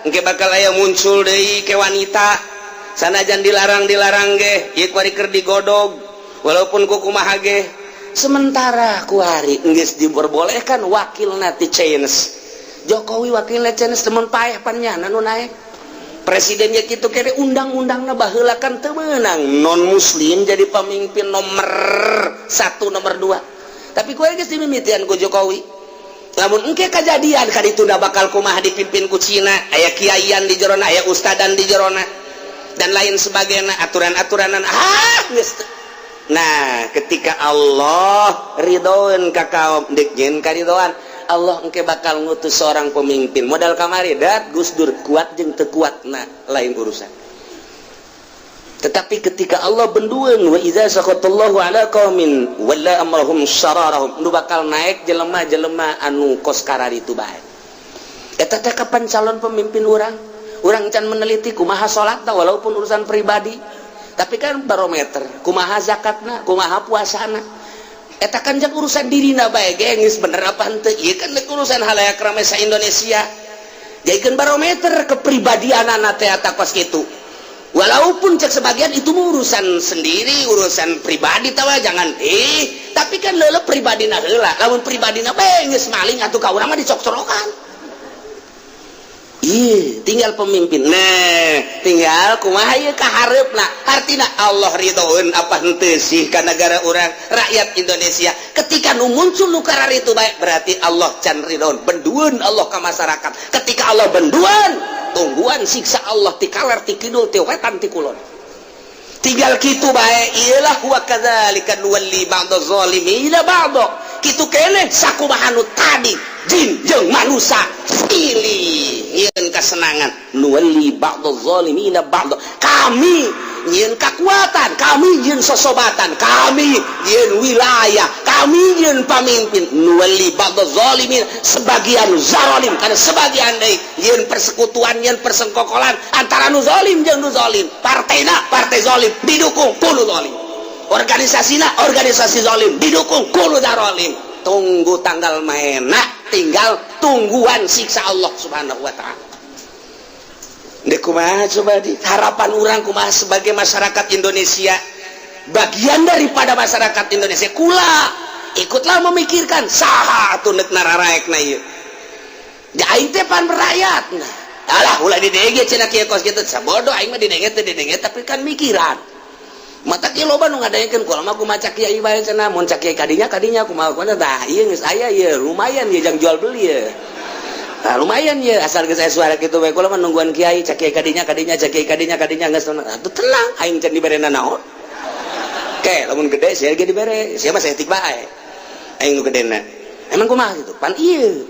engke bakal aya muncul deui ke wanita sanajan dilarang ge ieu kuari keur digodog walaupun ku kumaha ge sementara kuari geus diperbolehkan wakilna ti Chinese Jokowi wakilna Chinese temen paeh pannyana nu naek presidennya kitu kere undang-undangna baheula kan teu meunang non muslim jadi pemimpin nomor 1 nomor 2 tapi kuari geus dimimitian ku Jokowi lamun engke kejadian kaditunda bakal kumaha dipimpin ku Cina aya kiaian di jerona aya ustadan di jerona dan lain sebagainya aturan-aturanan nah ketika Allah ridhoan ka kaum deuk nyeun karidoan Allah engke bakal ngutus seorang pemimpin modal kamari dat Gus Dur kuat jeung teu kuatna lain urusan tetapi ketika Allah bendueun wa idza saqatallahu ala qaumin walla amrahum syararahum nu bakal naik jelema-jelema anu kos karari itu bae eta teh kapan calon pemimpin urang can meneliti kumaha salatna walaupun urusan pribadi tapi kan barometer kumaha zakatna kumaha puasana eta kan jeung urusan dirina bae ge geus bener apa henteu ieu kan urusan halayak rame sa Indonesia jadikeun barometer kepribadianana teh eta kos kitu walaupun cek sebagian itu urusan sendiri urusan pribadi tawa jangan tapi kan leuleuh pribadina heula lamun pribadina bae geus maling atuh ka urang mah dicok-corokan tinggal pemimpin tinggal kumaha ieu kahareupna artina Allah ridhoeun apa henteu sih ka negara urang rakyat Indonesia ketika nu muncul nu karari itu baik berarti Allah can ridhoeun bendueun Allah ka masyarakat ketika Allah bendueun tungguan siksa Allah ti kaler ti kidul ti wetan ti kulon tinggal kitu bae ialah wa kadzalika nuwalli ba'daz zalimina ba'd kitu keneh sakumaha nu tadi jin jeung manusia pilih nyeun kasenangan nuwalli ba'daz zalimina ba'd kami nyeun kekuatan kami nyeun sosobatan kami nyeun wilayah kami nyeun pamimpin nuwalli ba'daz zalimin sebagian zalim kana sebagian deui nyeun persekutuan nyeun persengkokolan antara nu zalim jeung nu zalim partaina partai zalim didukung ku nu zalim organisasina organisasi zalim didukung ku nu zalim tunggu tanggal maena tinggal tungguan siksa Allah subhanahu wa ta'ala dek kumaha coba di harapan orang kumaha sebagai masyarakat Indonesia bagian daripada masyarakat Indonesia kula ikutlah memikirkan saha atuh neuk nararaekna ieu da aing teh pan rakyat alah ulah didenge cenah kieu kos kitu sabodo aing mah didenge teh didenge tapi kan mikiran mata kieu loba nu ngadaengkeun kula mah kumaha cak kiai bae cenah mun cak kiai kadinya kumaha tah ieu geus aya ieu lumayan ieu jang jual beli ieu nah lumayan ya asal geus aya suara kitu bae kula mah nungguan kiai cak kiai kadinya cak kiai kadinya geus tenang aing can diberena naon ke lamun gede saya ge dibere sia mah saeutik bae aing nu gedena emang kumaha gitu pan ieu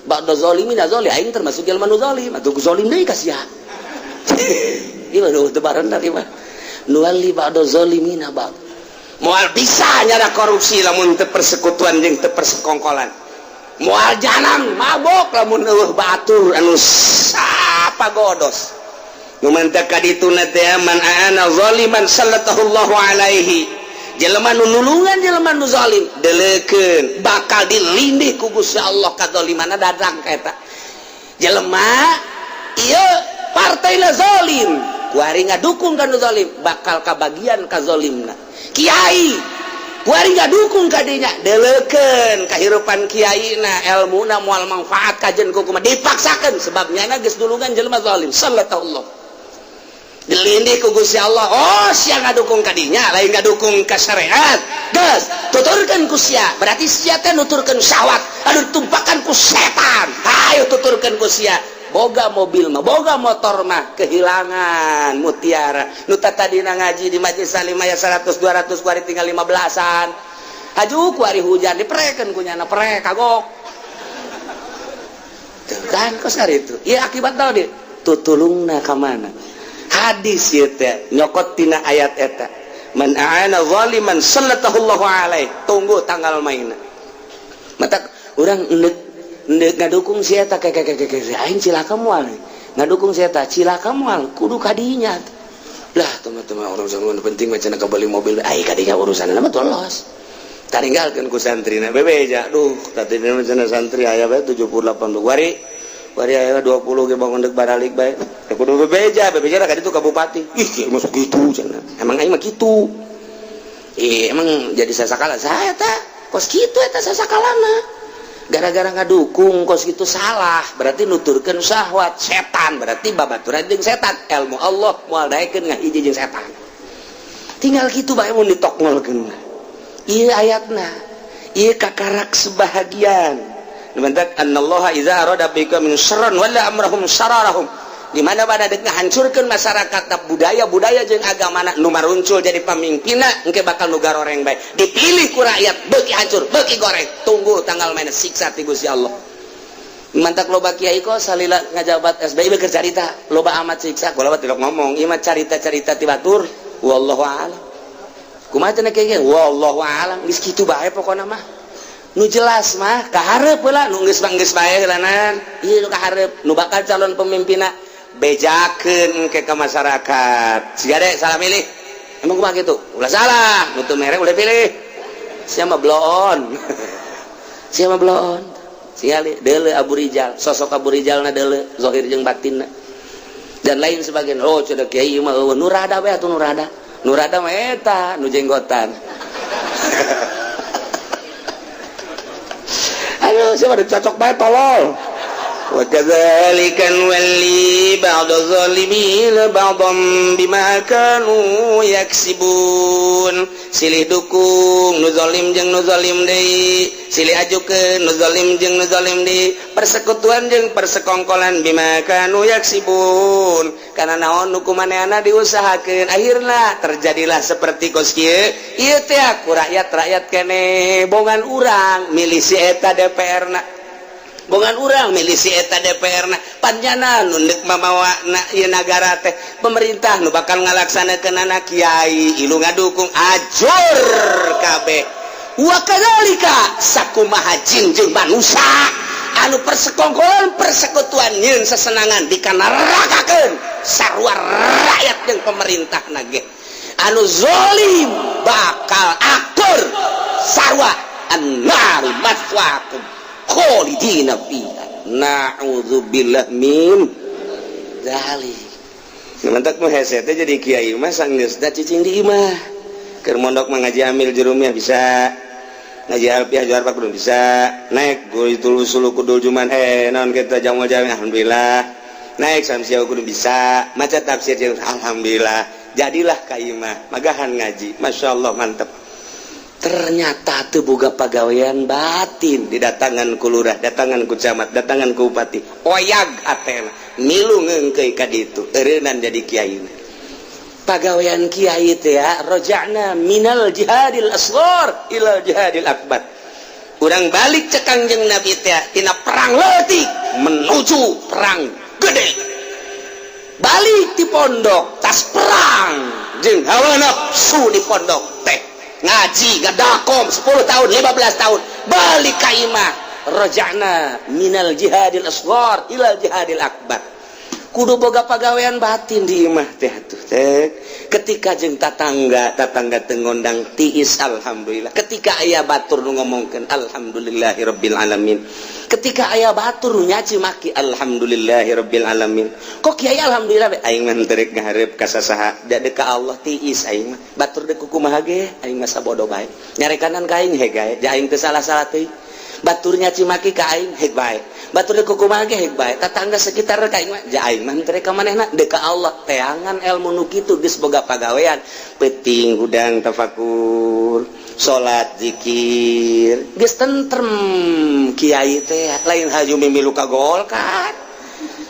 ba'da zalimina zalim aing termasuk jelema nu zalim atuh zalim deui ka sia ieu mah teu barenna ieu mah nuwalli ba'da zalimina ba'd moal bisa nyara korupsi lamun teu persekutuan jeung teu persekongkolan moal janam mabok lamun eueuh batur anu sapa godos nu mantep ka dituna teh man aana zaliman sallallahu alaihi jelema nu nulungan jelema nu zalim deleukeun bakal dilindih ku Gusti Allah kadzalimanna dadang ka eta jelema ieu partaina zalim kuari ngadukung ka nu zalim bakal kabagian ka zalimna kiai kuari ngadukung ka dinya deleukeun kahirupan kiaina elmuna moal manfaat kajen ku kumaha dipaksakeun sebab nyana geus dulungan jelema zalim sallallahu dilindih ku Gusti Allah oh sia ngadukung ka dinya lain ngadukung ka syariat geus tuturkeun ku sia berarti sia teh nuturkeun syahwat anu ditumpakan ku setan hayu tuturkeun ku sia boga mobil mah boga motor mah kehilangan mutiara nu tadina ngaji di majelis salim aya 100 200 kuari tinggal 15an haju kuari hujan diprekeun ku nyana prek kagok kan kos ari itu ieu akibat naon tutulungna ka mana hadis ieu teh nyokot tina ayat eta man a'ana zaliman sallatahullahu alaihi tunggu tanggal mainna mata urang endek ngadukung si eta aing cilaka moal ngadukung si eta cilaka moal kudu kadinya lah teman-teman orang zaman penting macam nak beli mobil ai kadinya urusan nama tolos taringgalkeun ku santrina bebeja duh tadi macam santri aya bae 78 wari aya 20 ge bangun dek baralik bae kudu bebeja ka ditu ka bupati ih masuk gitu cenah emang aing mah kitu emang jadi sasakala saya teh kos kitu eta sasakalana gara-gara ngadukung kos kitu salah berarti nuturkeun syahwat setan berarti babaturan jeung setan ilmu Allah moal daekeun ngahiji jeung setan tinggal kitu bae mun ditokngolkeun ieu ayatna ieu kakarak sebahagian mentak annallaha iza arada bika min syarran wala amrahum sararahum di mana pada dek ngahancurkeun masyarakat budaya jeung agamana nu maruncul jadi pamimpinna engke bakal nu garoreng bae dipilih ku rakyat beuki hancur beuki goreng tunggu tanggal main siksa ti Gusti Allah mantak loba kiai kok salila ngajabat SBY keur carita loba amat siksa kula tidak ngomong ieu mah carita-carita ti batur wallahu a'lam kumaha cenah kieu wallahu a'lam geus kitu bae pokona mah nu jelas mah kaharep heula nu geus bae heulanan ieu nu kaharep nu bakal calon pemimpinna bejakeun ke masyarakat sigade salah milih emang kumaha kitu ulah salah nutu mere udah pilih sia mah bloon sia mah bloon siali deuleu Abu Rijal sosok Abu Rijalna deuleu zahir jeung batinna dan lain sebagainya oh cenah kiai mah eueuh nu rada we atuh nu rada mah eta nu jenggotan aduh siapa cocok bae tolol wa kadzalika walli ba'd zalimin ba'dhum bima kanu yaksibun silih dukung nu zalim jeung nu zalim deui silih ajukeun nu zalim jeung nu zalim deui persekutuan jeung persekongkolan bima kanu yaksibun kana naon nu kumaneana diusahakeun akhirna terjadilah seperti kos kieu ieu teh ku rakyat keneh bongan urang milih si eta DPR-na bongan urang milih si eta DPR-na panjana nu neuk mamawana ieu nagara teh pemerintah nu bakal ngalaksanakeun anak kiai ilu ngadukung ajur kabeh wa kadzalika sakumaha jin jeung manusia anu persekongkolan persekutuan nyeun sesenangan dikanarakakeun sarua rakyat jeung pemerintah nage anu zalim bakal akur sarua annar maswaakum khalidina fiha na'udzubillah min dzalik mantak mah hese teh jadi kiai mah sanggeus da cicing di imah keur mondok mah ngaji amil jurumiyah bisa ngaji alfiah juar pak kudu bisa naik guru sulu kudul cuman naon kita jamu jami alhamdulillah naik samsia kudu bisa maca tafsir alhamdulillah jadilah ka imah magahan ngaji masyaallah mantep ternyata teu boga pagawean batin didatangan ku lurah datangan ku camat datangan ku bupati oyag atena milu ngeungkeui ka ditu eureunan jadi kiai pagawean kiai teh ya raja'na minal jihadil asghar ila jihadil akbar urang balik cek Kangjeng Nabi teh tina perang leutik menuju perang gede balik di pondok tas perang jeung hawa nafsu di pondok teh ngaji gadakom 10 tahun 15 tahun balik ka imah raja'na minal jihadil asghar ila jihadil akbar kudu boga pagawean batin di imah teh atuh teh ketika jeung tatangga teu ngondang tiis alhamdulillah ketika aya batur nu ngomongkeun alhamdulillahirabbil alamin ketika aya batur nu nyaci maki alhamdulillahirabbil alamin kok kiai alhamdulillah aing mah teu rek ngaharep ka sasaha da ka Allah tiis aing mah batur deuk kumaha ge aing mah sabodo bae nyarekanan ka aing heg gae ja aing teu salah-salah teuing batur nyaci maki ka aing heg bae batur deuk kumaha ge heg bae tatangga sekitar ka aing mah ja aing mah teu rek ka manehna deuk ka Allah teangan ilmu nu kitu geus boga pagawean penting hudang tafakur salat zikir geus tentrem kiai teh lain haju mimilu ka golkar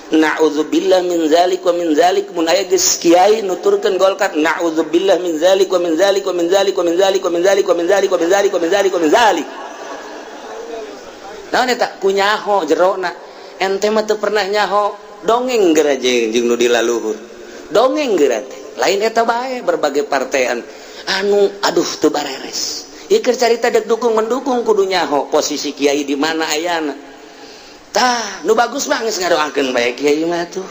na'udzubillah min zalik wa min zalik mun aya geus kiai nuturkeun golkar na'udzubillah min zalik wa min zalik wa min zalik wa min zalik wa min zalik wa min zalik wa min zalik wa min zalik wa min zalik naon eta kunyaho jerona ente mah teu pernah nyaho dongeng geraje jeung nu dilaluhur dongeng gerat lain eta bae berbagai partean anu aduh teu bareres ieu keur carita dek dukung mendukung kudu nyaho posisi kiai di mana ayana tah nu bagus mah geus ngadoakeun bae kiai mah tuh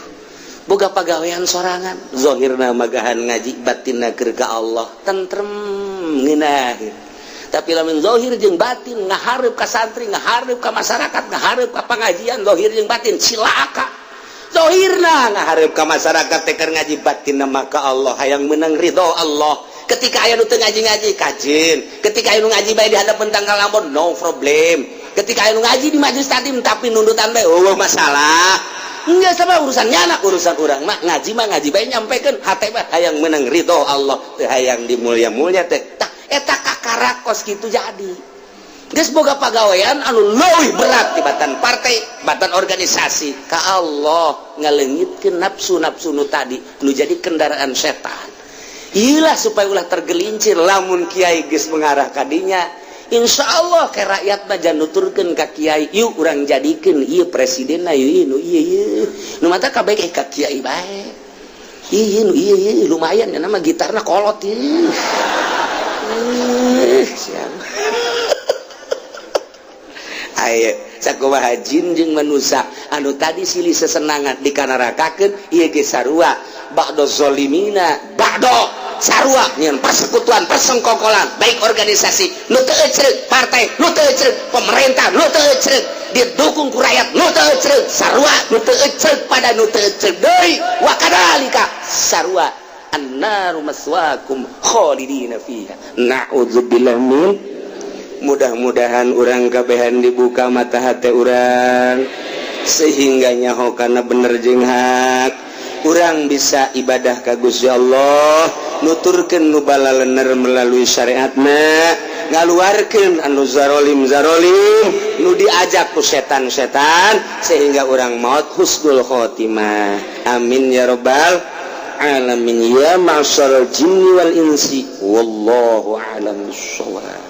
boga pagawean sorangan zahirna magahan ngaji batinna keur ka Allah tentrem ngeunaheun tapi lamun zahir jeung batin ngahareup ka santri ngahareup ka masyarakat ngahareup ka pangajian zahir jeung batin cilaka zahirna ngahareup ka masyarakat teh keur ngaji batinna maka Allah hayang meunang ridho Allah ketika aya nu teu ngaji-ngaji kajeun ketika aya nu ngaji bae di hadapan tanggal lampun no problem ketika aya nu ngaji di majelis taklim tapi nundutan bae eueuh masalah enggak sama urusan anak urusan urang mah ngaji bae nyampikeun hate mah hayang meunang ridho Allah teu hayang dimulya-mulya teh tah eta kakarakos kitu jadi geus boga pagawean anu leuwih berat di batan partai batan organisasi ka Allah ngaleungitkeun nafsu-nafsu nu tadi nu jadi kendaraan setan iyalah supaya ulah tergelincir lamun kiai geus mengarah ka dinya insyaallah ke rakyat mah jan nuturkeun ka kiai yuk urang jadikeun ieu presidenna ieu nu ieu nu mata kabeh ka kiai bae ieu nu ieu lumayan nya mah gitarna kolot ieu ayo sakumaha jin jeung manusia anu tadi silih sesenangan dikanarakakeun ieu ge sarua ba'do zalimina ba'do sarua nyeun persekutuan persengkokolan baik organisasi nu teu ecreuk partai nu teu ecreuk pemerintah nu teu ecreuk didukung ku rakyat nu teu ecreuk sarua nu teu ecreuk pada nu teu ecreuk deui wa kadalika sarua annaru maswaakum khalidina fiha na'udzubillah min mudah-mudahan urang kabehan dibuka mata hati urang sehingga nyaho kana bener jeung hak urang bisa ibadah ka Gusti Allah nuturkeun nu balalener melalui syariatna ngaluarkeun anu zarolim nu diajak ku setan-setan sehingga urang maut husnul khotimah amin ya rabbal alamin ya ma'syaral jinni wal insi wallahu a'lam bissawab.